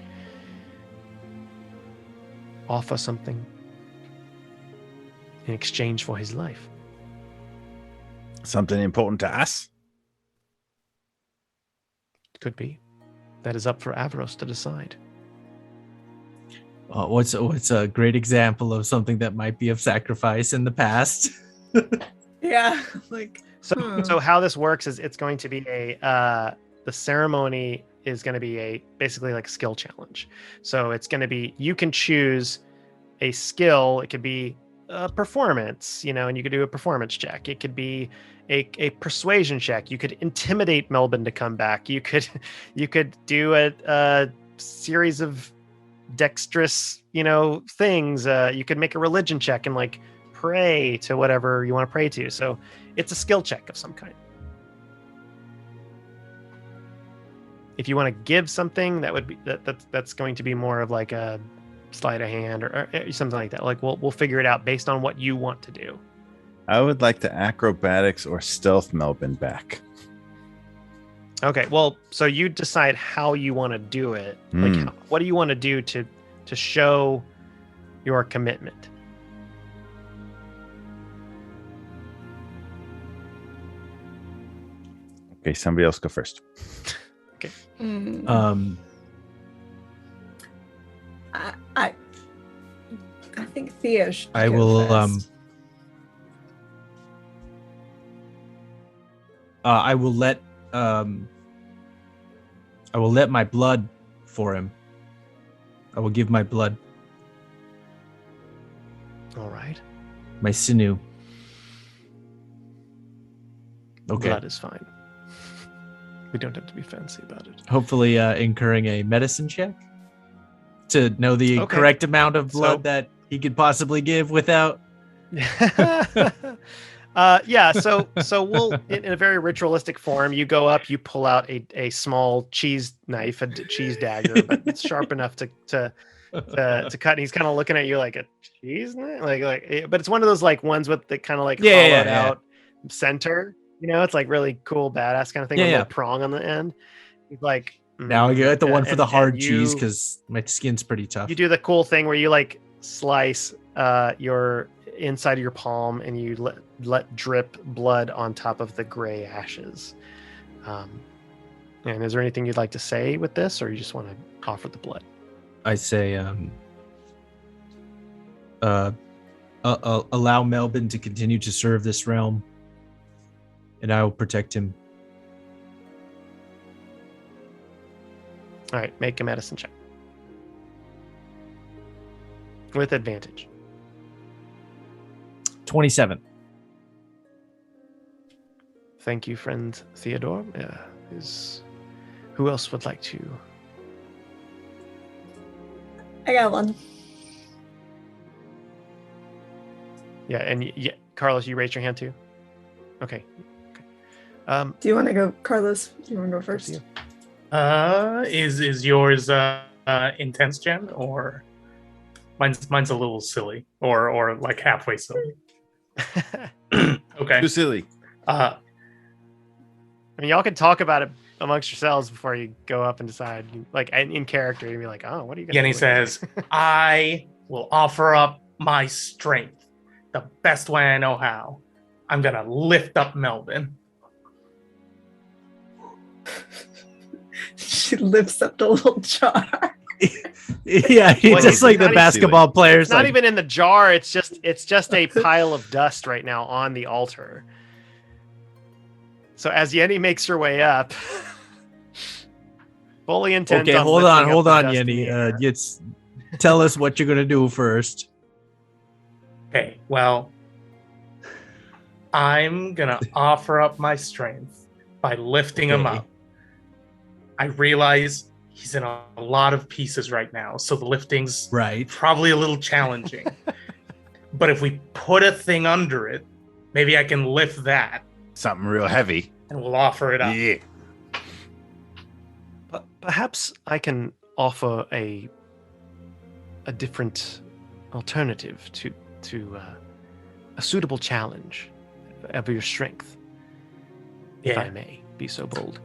offer something in exchange for his life. Something important to us? It could be. That is up for Avaros to decide. What's a great example of something that might be of sacrifice in the past? Yeah, like So how this works is it's going to be the ceremony is going to be basically like a skill challenge. So it's going to be, you can choose a skill. It could be a performance, and you could do a performance check. It could be a persuasion check. You could intimidate Melbin to come back. You could do a series of dexterous, things. You could make a religion check and like pray to whatever you want to pray to. So it's a skill check of some kind. If you want to give something, that would be that's going to be more of like a sleight of hand or something like that. Like we'll figure it out based on what you want to do. I would like to acrobatics or stealth Melbin back. Okay, well, so you decide how you want to do it. Like, what do you want to do to show your commitment? Okay, somebody else go first. Okay. I think Theo should. I go will. first. I will let. I will let my blood for him. I will give my blood, All right. my sinew. Okay. Blood is fine. We don't have to be fancy about it. Hopefully, incurring a medicine check to know the Okay. correct amount of blood So- that he could possibly give without. Yeah, so we'll in a very ritualistic form, you go up, you pull out a small cheese knife, cheese dagger, but it's sharp enough to cut. And he's kind of looking at you like a cheese knife, but it's one of those like ones with the kind of like hollowed out center. You know, it's like really cool, badass kind of thing with a little prong on the end. He's like, Now I get the one for the hard and cheese you- because my skin's pretty tough. You do the cool thing where you like slice your inside of your palm and you let drip blood on top of the gray ashes. And is there anything you'd like to say with this, or you just want to offer the blood? I say, allow Melbin to continue to serve this realm, and I will protect him. All right, make a medicine check with advantage. 27. Thank you, friend Theodore. Who else would like to? I got one. Yeah, and Carlos, you raise your hand too. Okay. Do you want to go, Carlos? Do you want to go first? you. Is yours intense, Jen, or mine's a little silly, or like halfway silly? Okay. Too silly. I mean, y'all can talk about it amongst yourselves before you go up and decide. Like in character, you'd be like, "Oh, what are you?" Yenni says, "I will offer up my strength, the best way I know how. I'm gonna lift up Melbin." She lifts up the little jar. Yeah, he's Well, just he's like not the even- basketball players. It's not like, even in the jar. It's just a pile of dust right now on the altar. So as Yenni makes her way up, fully intent. okay, on hold lifting on, up the dust in the Yenni. air. Tell us what you're gonna do first. Okay, well, I'm gonna offer up my strength by lifting him Okay. up. I realize he's in a lot of pieces right now, so the lifting's Right. probably a little challenging. But if we put a thing under it, maybe I can lift that Something real heavy. and we'll offer it up. Yeah. But perhaps I can offer a different alternative to a suitable challenge of your strength, if I Yeah. may be so bold.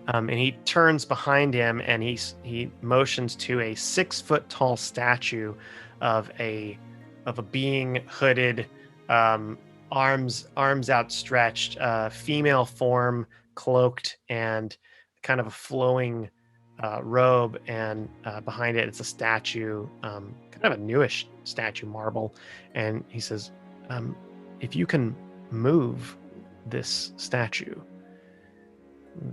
And he turns behind him and he motions to a 6 foot tall statue of a being hooded, arms outstretched, female form, cloaked, and kind of a flowing robe. And behind it, it's a statue, kind of a newish statue, marble. And he says, "If you can move this statue,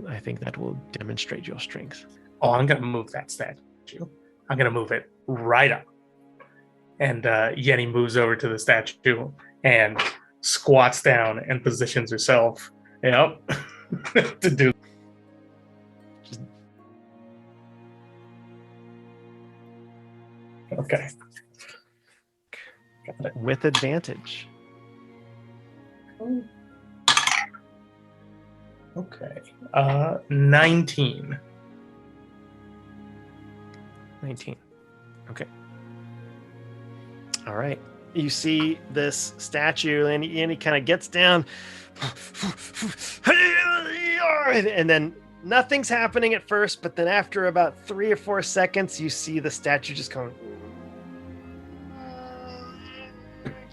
I think that will demonstrate your strength." Oh, I'm gonna move that statue. I'm gonna move it right up. And Yenni moves over to the statue and squats down and positions herself. Yep. To do. Okay. Got it. With advantage. Okay. 19. 19. Okay. All right. you see this statue, and he kind of gets down, and then nothing's happening at first, but then after about 3 or 4 seconds, you see the statue just kind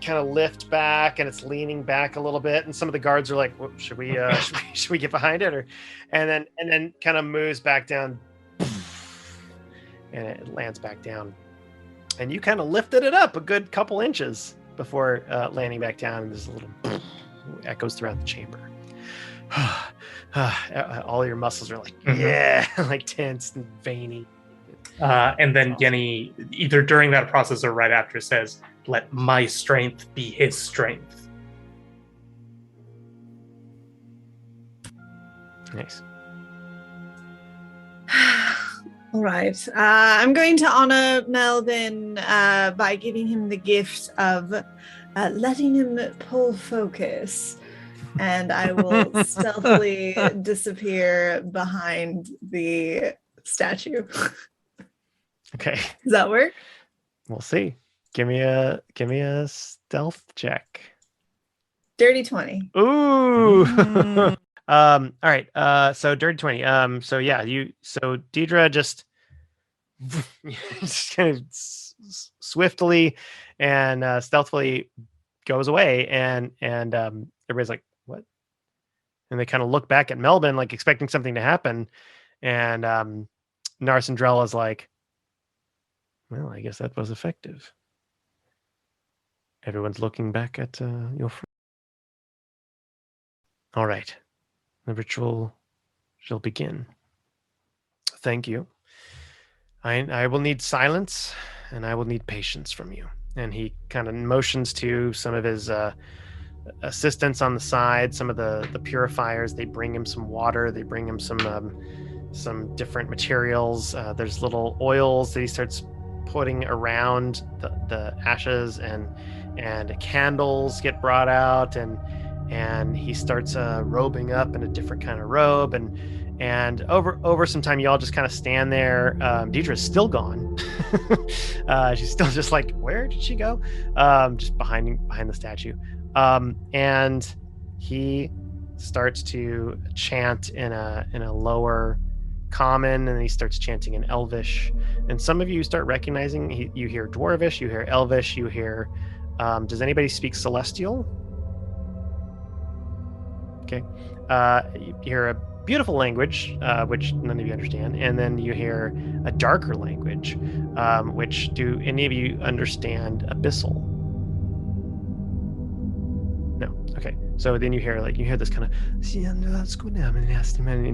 of lift back, and it's leaning back a little bit, and some of the guards are like, well, should we get behind it, or and then kind of moves back down, and it lands back down, and you kind of lifted it up a good couple inches before landing back down, and there's a little echoes throughout the chamber. All your muscles are like, yeah, like tense and veiny. And then Yenni, either during that process or right after, says, "Let my strength be his strength." Nice. All right. I'm going to honor Melbin by giving him the gift of letting him pull focus. And I will stealthily disappear behind the statue. Okay. Does that work? We'll see. Give me a stealth check. Dirty 20. Ooh. All right. So dirty 20. So yeah, so Diedre just kind of swiftly and stealthily goes away, and everybody's like, what? And they kind of look back at Melbin, like expecting something to happen, and Narsendrella's like, well, I guess that was effective. Everyone's looking back at your friend. All right. The ritual shall begin. Thank you. I will need silence, and I will need patience from you. And he kind of motions to some of his assistants on the side, some of the purifiers. They bring him some water. They bring him some different materials. There's little oils that he starts putting around the ashes, and candles get brought out, and he starts robing up in a different kind of robe, and over some time, you all just kind of stand there. Diedre's still gone. She's still just like, where did she go? Just behind the statue. And he starts to chant in a lower common, and then he starts chanting in Elvish. And some of you start recognizing, you hear Dwarvish, you hear Elvish, you hear, does anybody speak Celestial? Okay. You hear a beautiful language, which none of you understand, and then you hear a darker language, which do any of you understand Abyssal? No. Okay. So then you hear this kind of, and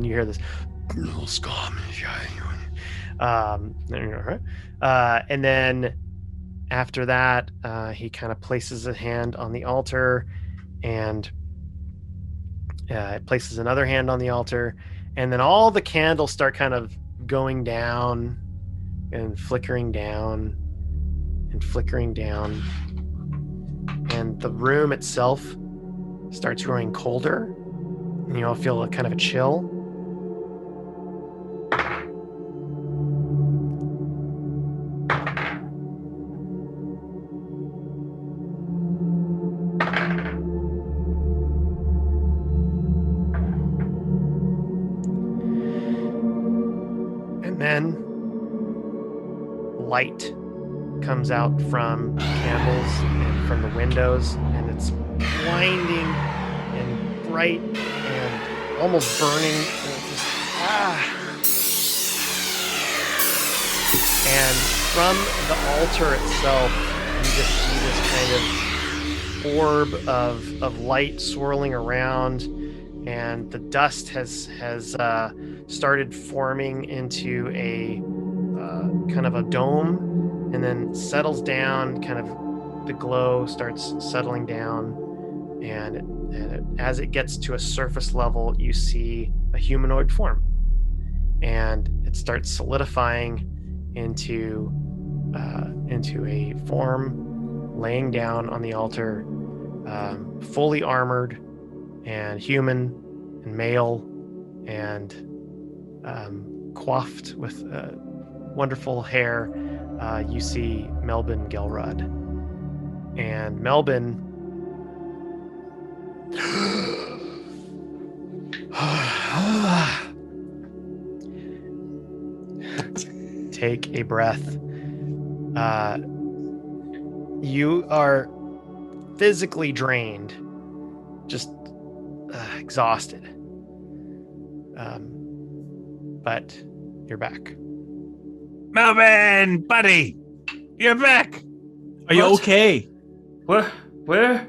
you hear this, and then after that, he kind of places a hand on the altar, and places another hand on the altar, and then all the candles start kind of going down and flickering down and flickering down, and the room itself starts growing colder, and you all feel a kind of a chill. Then light comes out from candles and from the windows, and it's blinding and bright and almost burning. And from the altar itself, you just see this kind of orb of light swirling around, and the dust has started forming into a kind of a dome, and then settles down. Kind of the glow starts settling down, and as it gets to a surface level, you see a humanoid form, and it starts solidifying into a form laying down on the altar, fully armored and human and male, and coiffed with wonderful hair. You see Melbin Gelrod. And Melbin take a breath. You are physically drained, just exhausted. But you're back. Melbin, buddy, you're back. Are you What? okay? Where?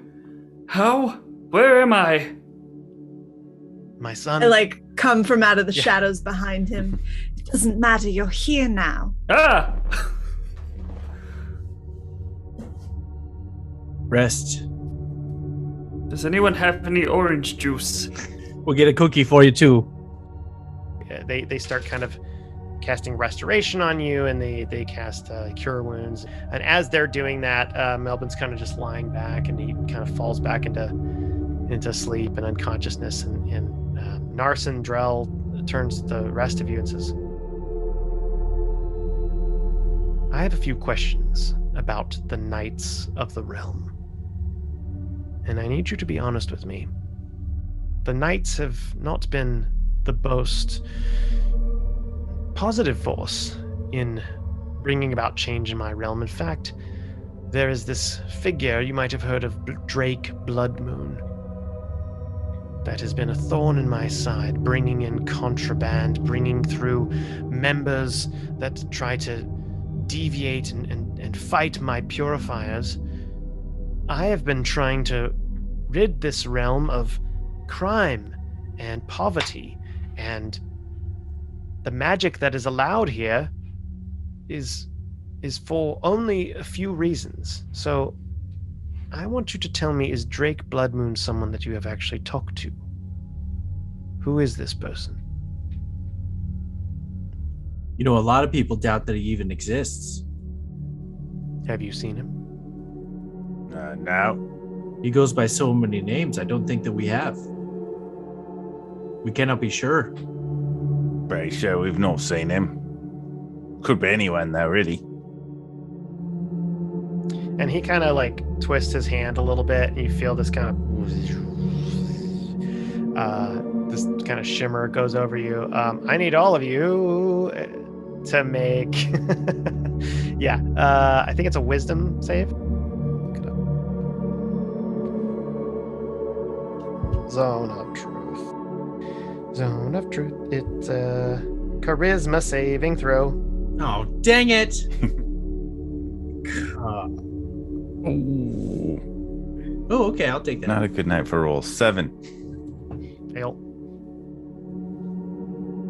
How? Where am I? My son. I come from out of the Yeah. shadows behind him. It doesn't matter. You're here now. Ah! Rest. Does anyone have any orange juice? We'll get a cookie for you too. They start kind of casting restoration on you, and they cast cure wounds. And as they're doing that, Melbin's kind of just lying back, and he kind of falls back into sleep and unconsciousness. And Narsen Drell turns to the rest of you and says, I have a few questions about the Knights of the Realm. And I need you to be honest with me. The Knights have not been the most positive force in bringing about change in my realm. In fact, there is this figure, you might have heard of Drake Bloodmoon, that has been a thorn in my side, bringing in contraband, bringing through members that try to deviate and fight my purifiers. I have been trying to rid this realm of crime and poverty, and the magic that is allowed here is for only a few reasons. So I want you to tell me, is Drake Bloodmoon someone that you have actually talked to? Who is this person? You know, a lot of people doubt that he even exists. Have you seen him? No. He goes by so many names, I don't think that we have. We cannot be sure. Pretty sure we've not seen him. Could be anyone though, really. And he kind of twists his hand a little bit, and you feel this kind of shimmer goes over you. I need all of you to make I think it's a wisdom save. Zone of truth. It's a charisma saving throw. Oh, dang it! Oh, okay, I'll take that. Not a good night for roll. 7. Fail.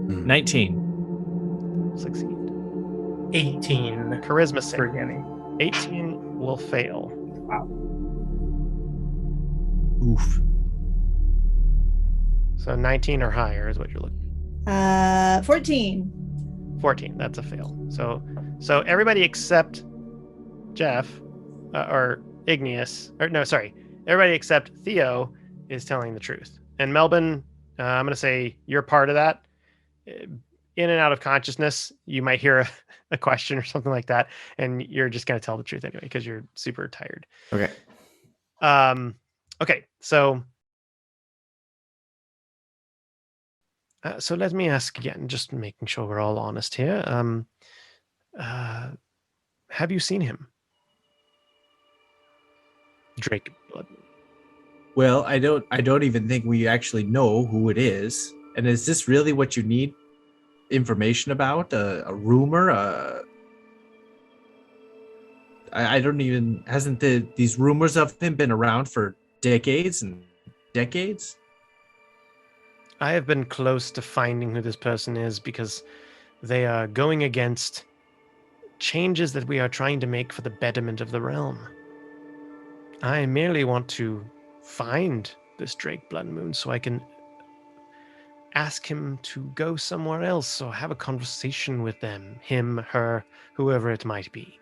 19. Succeed. 18 Charisma save. for Yenni. 18 will fail. Oof. So 19 or higher is what you're looking. 14. 14. That's a fail. So everybody except Jeff or Igneous, or no, sorry, everybody except Theo is telling the truth. And Melbin, I'm going to say you're part of that. In and out of consciousness, you might hear a question or something like that, and you're just going to tell the truth anyway because you're super tired. Okay. Okay, so let me ask again, just making sure we're all honest here. Have you seen him? Drake Bloodmoon. Well, I don't even think we actually know who it is. And is this really what you need information about? A rumor? I don't even. Hasn't these rumors of him been around for decades and decades? I have been close to finding who this person is because they are going against changes that we are trying to make for the betterment of the realm. I merely want to find this Drake Bloodmoon so I can ask him to go somewhere else or have a conversation with them, him, her, whoever it might be.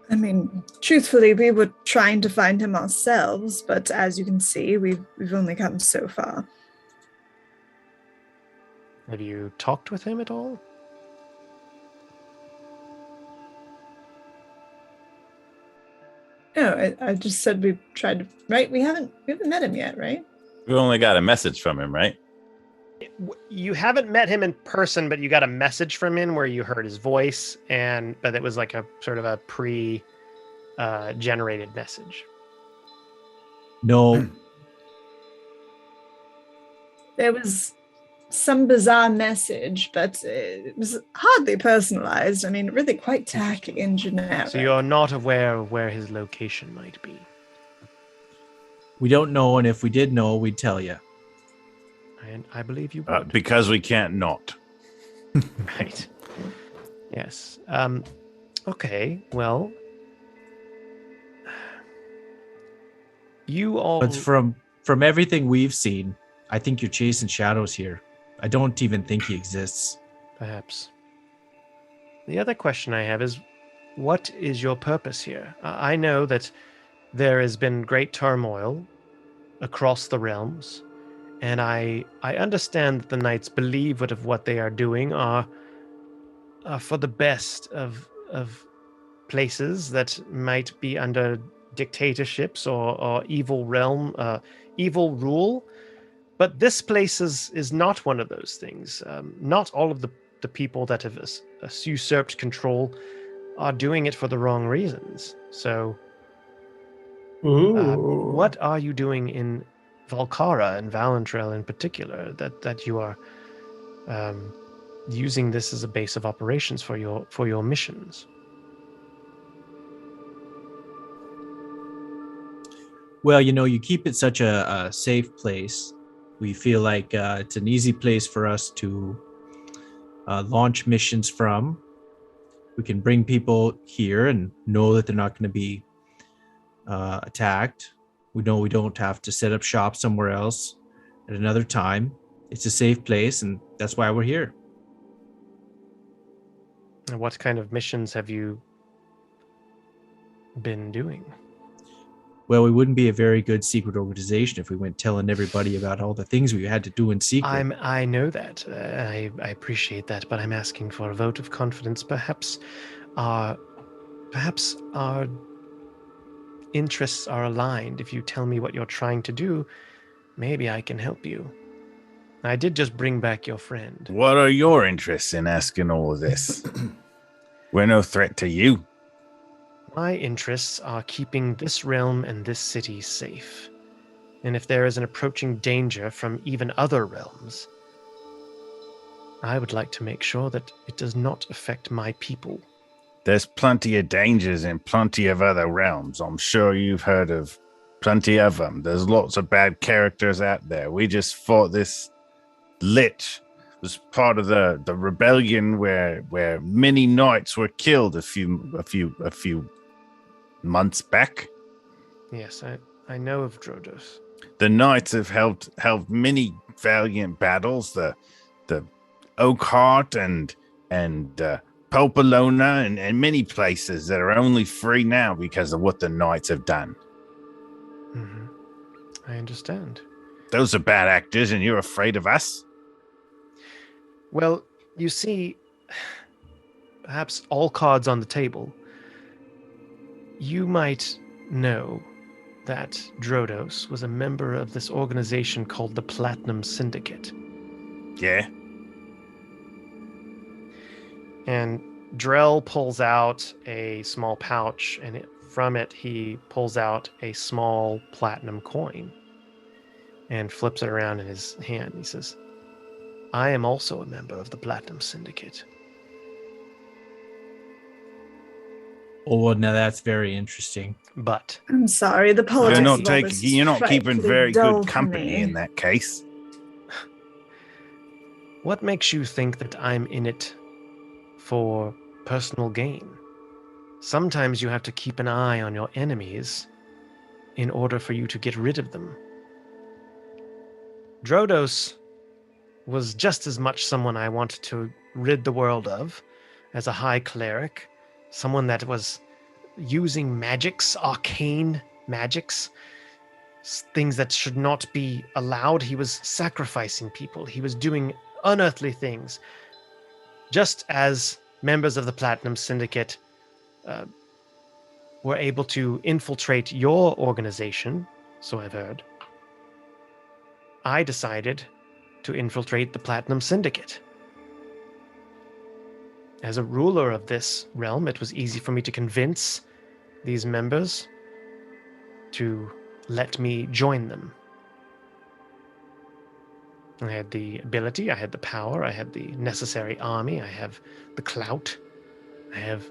I mean, truthfully, we were trying to find him ourselves, but as you can see, we've only come so far. Have you talked with him at all? No, I just said we tried to. Right? We haven't met him yet, right? We only got a message from him, right? You haven't met him in person, but you got a message from him where you heard his voice, but it was like a sort of a generated message. No. There was some bizarre message, but it was hardly personalized. I mean, really quite tacky and generic. So you're not aware of where his location might be. We don't know, and if we did know, we'd tell you. And I believe you would. Because we can't not. Right. Yes. Okay. Well, you all. But from everything we've seen, I think you're chasing shadows here. I don't even think he exists. Perhaps. The other question I have is, what is your purpose here? I know that there has been great turmoil across the realms, and I understand that the knights believe that what they are doing are for the best of places that might be under dictatorships or evil evil rule. But this place is not one of those things. Not all of the people that have usurped control are doing it for the wrong reasons. So, what are you doing in Valkara and Valentrell in particular that you are using this as a base of operations for your missions? Well, you keep it such a safe place. We feel like it's an easy place for us to launch missions from. We can bring people here and know that they're not going to be attacked. We know we don't have to set up shop somewhere else at another time. It's a safe place, and that's why we're here. And what kind of missions have you been doing? Well, we wouldn't be a very good secret organization if we went telling everybody about all the things we had to do in secret. I know that. I appreciate that, but I'm asking for a vote of confidence. Perhaps our interests are aligned. If you tell me what you're trying to do, maybe I can help you. I did just bring back your friend. What are your interests in asking all of this? We're no threat to you. My interests are keeping this realm and this city safe. And if there is an approaching danger from even other realms, I would like to make sure that it does not affect my people. There's plenty of dangers in plenty of other realms. I'm sure you've heard of plenty of them. There's lots of bad characters out there. We just fought this lich. It was part of the rebellion where many knights were killed a few months back. Yes, I know of Drodos. The knights have held many valiant battles. The Oakheart and Popolona and many places that are only free now because of what the knights have done. Mm-hmm. I understand. Those are bad actors, and you're afraid of us? Well, you see, perhaps all cards on the table. You might know that Drodos was a member of this organization called the Platinum Syndicate. Yeah. And Drell pulls out a small pouch, and from it he pulls out a small platinum coin and flips it around in his hand. He says, I am also a member of the Platinum Syndicate. Oh, well, now that's very interesting. But I'm sorry, the politics. You're not keeping very dull good for company me. in that case. what makes you think that I'm in it for personal gain? Sometimes you have to keep an eye on your enemies in order for you to get rid of them. Drodos was just as much someone I wanted to rid the world of as a high cleric, someone that was using magics, arcane magics, things that should not be allowed. He was sacrificing people. He was doing unearthly things, just as members of the Platinum Syndicate were able to infiltrate your organization, so I've heard, I decided to infiltrate the Platinum Syndicate. As a ruler of this realm, it was easy for me to convince these members to let me join them. I had the ability, I had the power, I had the necessary army, I have the clout, I have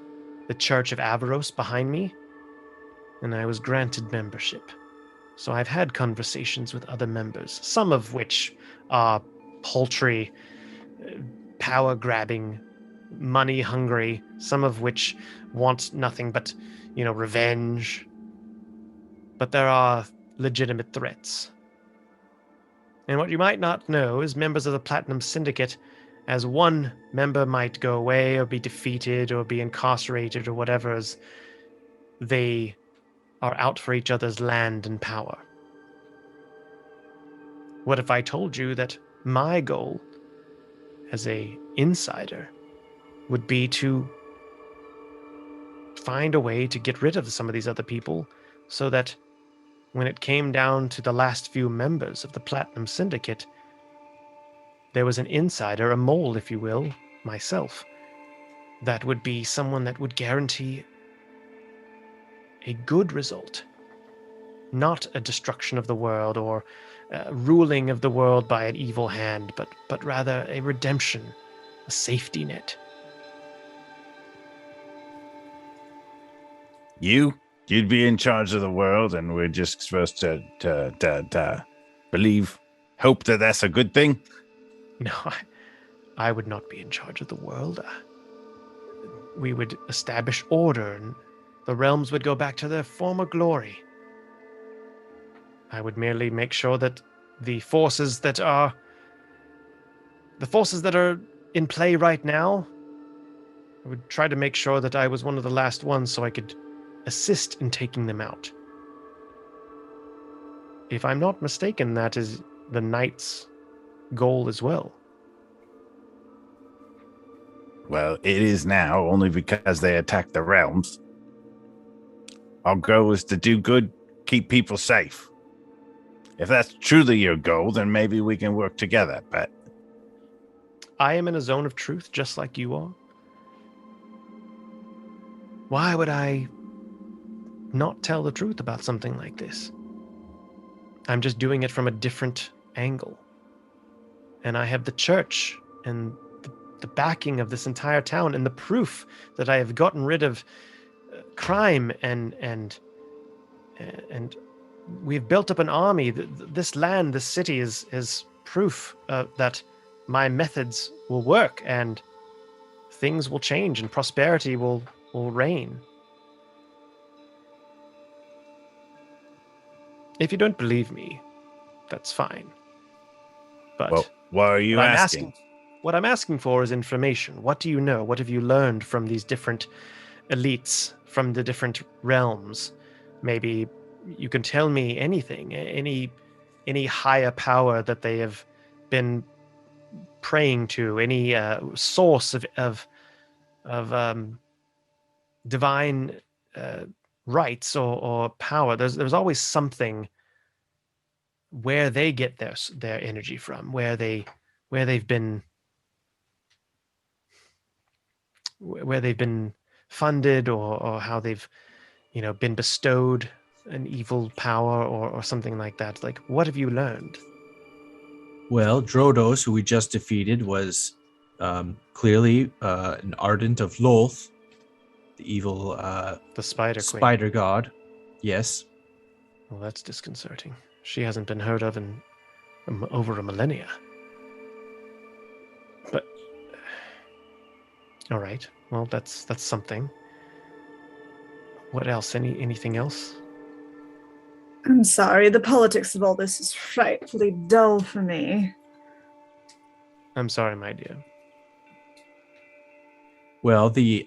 the Church of Averos behind me, and I was granted membership. So I've had conversations with other members, some of which are paltry, power-grabbing, money-hungry, some of which want nothing but, revenge. But there are legitimate threats. And what you might not know is members of the Platinum Syndicate, as one member might go away or be defeated or be incarcerated or whatever, as they are out for each other's land and power. What if I told you that my goal as a insider would be to find a way to get rid of some of these other people so that when it came down to the last few members of the Platinum Syndicate, there was an insider, a mole, if you will, myself, that would be someone that would guarantee a good result, not a destruction of the world or ruling of the world by an evil hand, but rather a redemption, a safety net. You'd be in charge of the world, and we're just supposed to believe, hope that that's a good thing? No, I would not be in charge of the world. We would establish order, and the realms would go back to their former glory. I would merely make sure that the forces that are in play right now, I would try to make sure that I was one of the last ones so I could assist in taking them out. If I'm not mistaken, that is the Knight's goal as well. Well, it is now, only because they attacked the realms. Our goal is to do good, keep people safe. If that's truly your goal, then maybe we can work together, but... I am in a zone of truth just like you are. Why would I not tell the truth about something like this? I'm just doing it from a different angle. And I have the church and the backing of this entire town and the proof that I have gotten rid of crime and we've built up an army. This land, this city is proof that my methods will work and things will change and prosperity will reign. If you don't believe me, that's fine. But well, what are you asking? What I'm asking for is information. What do you know? What have you learned from these different elites, from the different realms? Maybe you can tell me anything, any higher power that they have been praying to, any source of divine rights or power. There's always something where they get their energy from, where they've been funded or how they've been bestowed an evil power or something like that. Like, what have you learned? Well, Drodos, who we just defeated, was clearly an ardent of Lolth, the evil the spider queen. Spider god. Yes. Well, that's disconcerting. She hasn't been heard of in over a millennia. But all right. Well, that's something. What else? Anything else? I'm sorry, the politics of all this is frightfully dull for me. I'm sorry, my dear. Well, the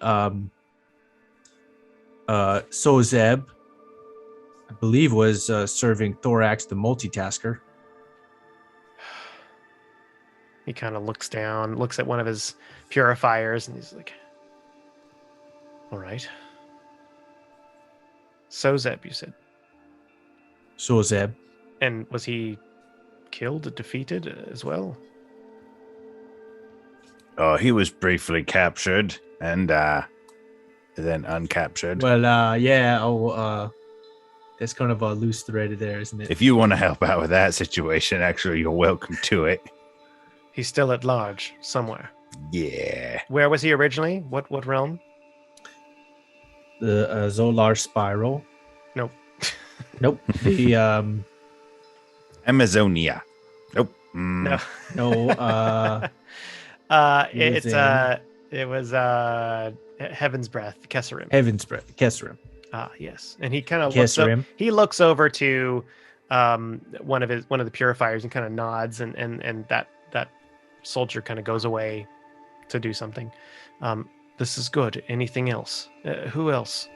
Sozeb, I believe, was serving Thorax the multitasker. He kind of looks down, looks at one of his purifiers, and he's like, all right. Sozeb, you said. Sozeb. And was he killed, defeated as well? Oh, he was briefly captured and then uncaptured. Well, yeah. That's kind of a loose thread there, isn't it? If you want to help out with that situation, actually, you're welcome to it. He's still at large somewhere. Yeah. Where was he originally? What realm? The Zolar Spiral. Nope. Nope. The Amazonia. Nope. No. no. It was Heaven's Breath, Kesserim. Heaven's Breath, Kesserim. Ah, yes. And he kind of looks over to one of the purifiers and kind of nods, and that soldier kind of goes away to do something. This is good. Anything else? Who else?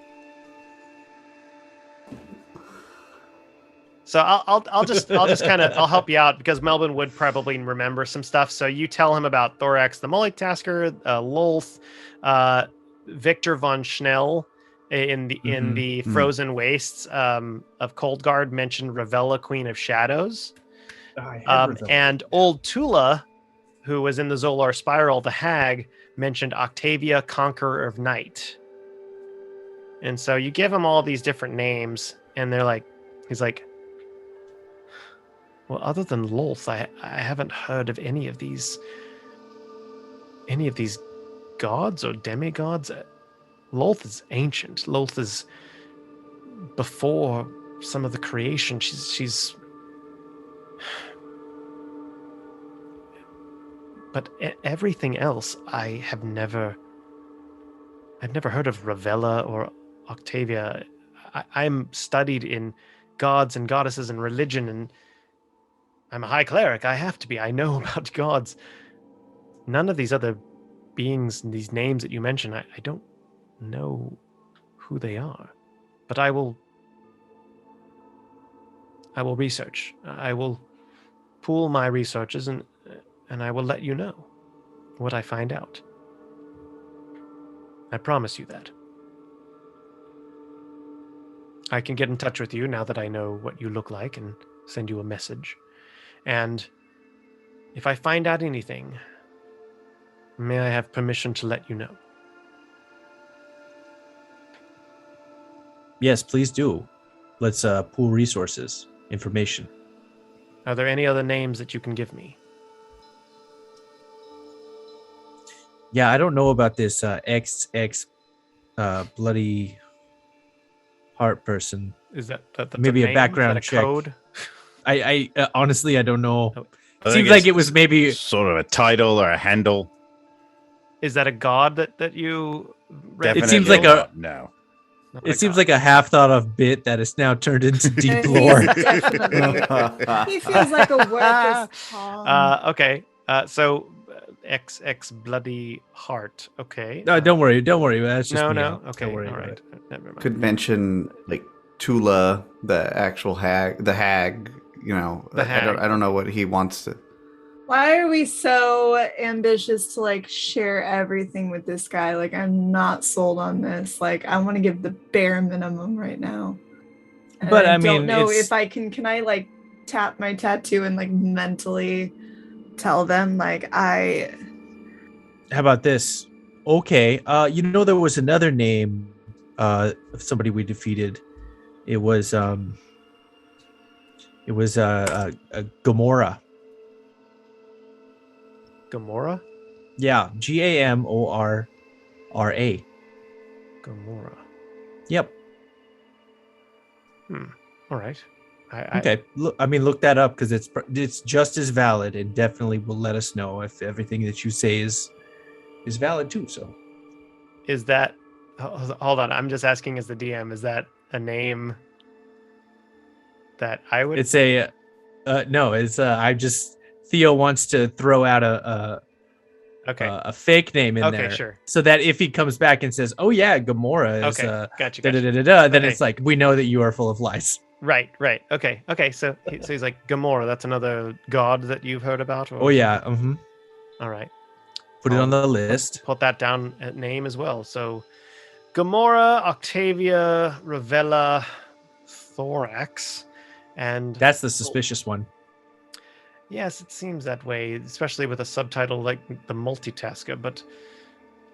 So I'll just kind of I'll help you out because Melbin would probably remember some stuff. So you tell him about Thorax the Multitasker, Lolth, Victor von Schnell in the Frozen Wastes of Coldguard mentioned Ravella, Queen of Shadows, and old Tula, who was in the Zolar Spiral, the Hag, mentioned Octavia, Conqueror of Night. And so you give him all these different names, and he's like, well, other than Lolth, I haven't heard of any of these gods or demigods. Lolth is ancient. Lolth is before some of the creation. She's but everything else I've never heard of Ravella or Octavia. I'm studied in gods and goddesses and religion, and I'm a high cleric. I have to be. I know about gods. None of these other beings and these names that you mentioned, I don't know who they are. But I will research. I will pool my researches and I will let you know what I find out. I promise you that. I can get in touch with you now that I know what you look like and send you a message. And if I find out anything, may I have permission to let you know? Yes, please do. Let's pool resources, information. Are there any other names that you can give me? Yeah, I don't know about this XX bloody heart person. Is that maybe a a background Is that a check? code? I honestly I don't know. I Seems think like it's it was maybe sort of a title or a handle. Is that a god that you? It seems like a no. It seems like a half thought of bit that is now turned into deep lore. He feels like a worthless Tom. Okay. So XX bloody heart. Okay. No, don't worry. That's just no. me. Okay. Don't worry All about right. it. Never mind. Could mention like Tula, the actual hag, the hag. You know, The hag. I don't know what he wants to. Why are we so ambitious to like share everything with this guy? Like, I'm not sold on this. Like, I want to give the bare minimum right now. And But I don't mean, know it's- if I can I like tap my tattoo and like mentally tell them like How about this? Okay. There was another name of somebody we defeated. It was Gamora. Gamora? Yeah, Gamora. Gamora. Yep. All right. Okay. Look that up because it's just as valid and definitely will let us know if everything that you say is valid too. So, Is that? Hold on. I'm just asking as the DM. Is that a name that I would? it's a no. It's I just Theo wants to throw out a fake name in there. Okay, sure. So that if he comes back and says, "Oh yeah, Gamora is Okay, gotcha. then Okay. it's like we know that you are full of lies. Right. Okay. So he's like Gamora. That's another god that you've heard about. Or... Oh yeah. All right. Put it on the list. Put that down at name as well. So Gamora, Octavia, Ravella, Thorax, and That's the suspicious one. yes, it seems that way, especially with a subtitle like the Multitasker. But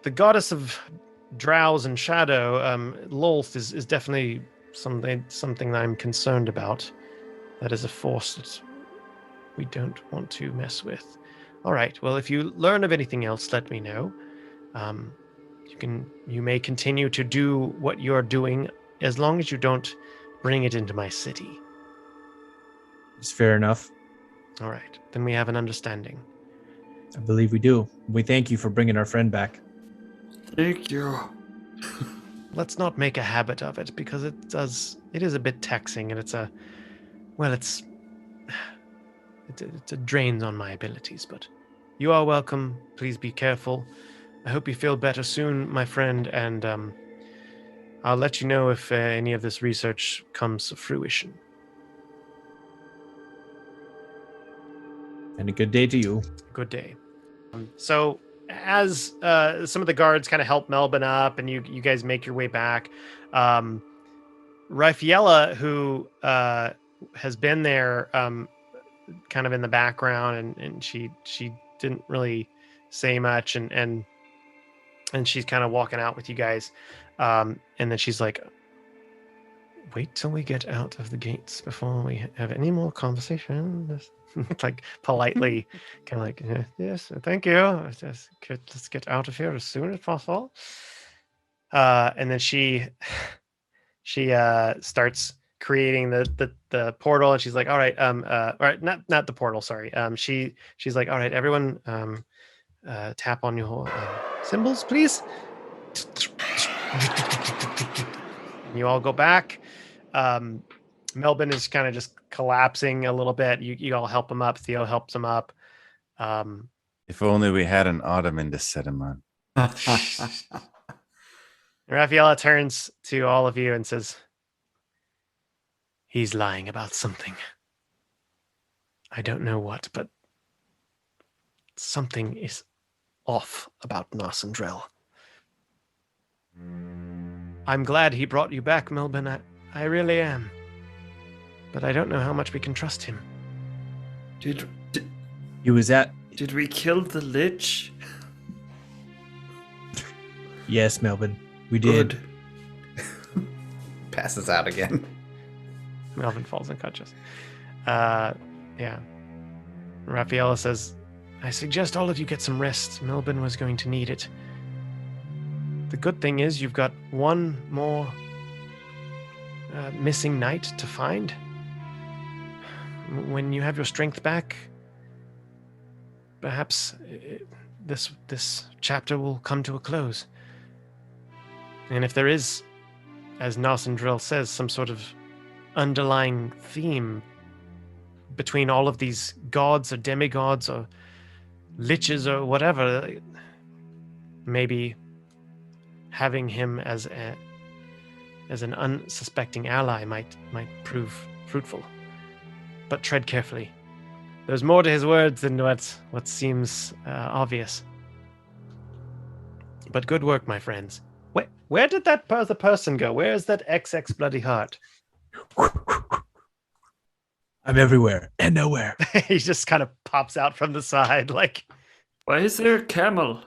the goddess of Drowse and Shadow, Lolth, is definitely something that I'm concerned about. That is a force that we don't want to mess with. All right. Well, if you learn of anything else, let me know. You may continue to do what you're doing as long as you don't bring it into my city. It's fair enough. All right. Then we have an understanding. I believe we do. We thank you for bringing our friend back. Thank you. Let's not make a habit of it because it is a bit taxing and it drains on my abilities, but you are welcome. Please be careful. I hope you feel better soon, my friend, and I'll let you know if any of this research comes to fruition. And a good day to you. Good day. So as some of the guards kind of help Melbin up and you guys make your way back, Raffaella, who has been there kind of in the background and she didn't really say much and she's kind of walking out with you guys, and then she's like, wait till we get out of the gates before we have any more conversation. Like politely kind of like, yes, thank you, let's get out of here as soon as possible. And then she starts creating the portal, and she's like, all right, not the portal, sorry. She's like, all right, everyone, tap on your symbols, please. And you all go back. Melbin is kind of just collapsing a little bit. You all help him up. Theo helps him up. If only we had an ottoman to set him on. Raffaella turns to all of you and says, he's lying about something. I don't know what, but something is off about Narsendrel. I'm glad he brought you back, Melbin. I really am. But I don't know how much we can trust him. Did Did we kill the Lich? Yes, Melbin. We did. Good. Passes out again. Melvin falls unconscious. Yeah. Raffaella says, I suggest all of you get some rest. Melbin was going to need it. The good thing is you've got one more missing knight to find. When you have your strength back, perhaps this chapter will come to a close. And if there is, as Narsendrel says, some sort of underlying theme between all of these gods or demigods or liches or whatever, maybe having him as an unsuspecting ally might prove fruitful. But tread carefully. There's more to his words than what seems obvious. But good work, my friends. Where did that other person go? Where is that XX bloody heart? I'm everywhere and nowhere. He just kind of pops out from the side, like. Why is there a camel?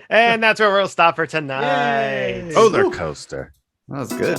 And that's where we'll stop for tonight. Roller coaster. That was good.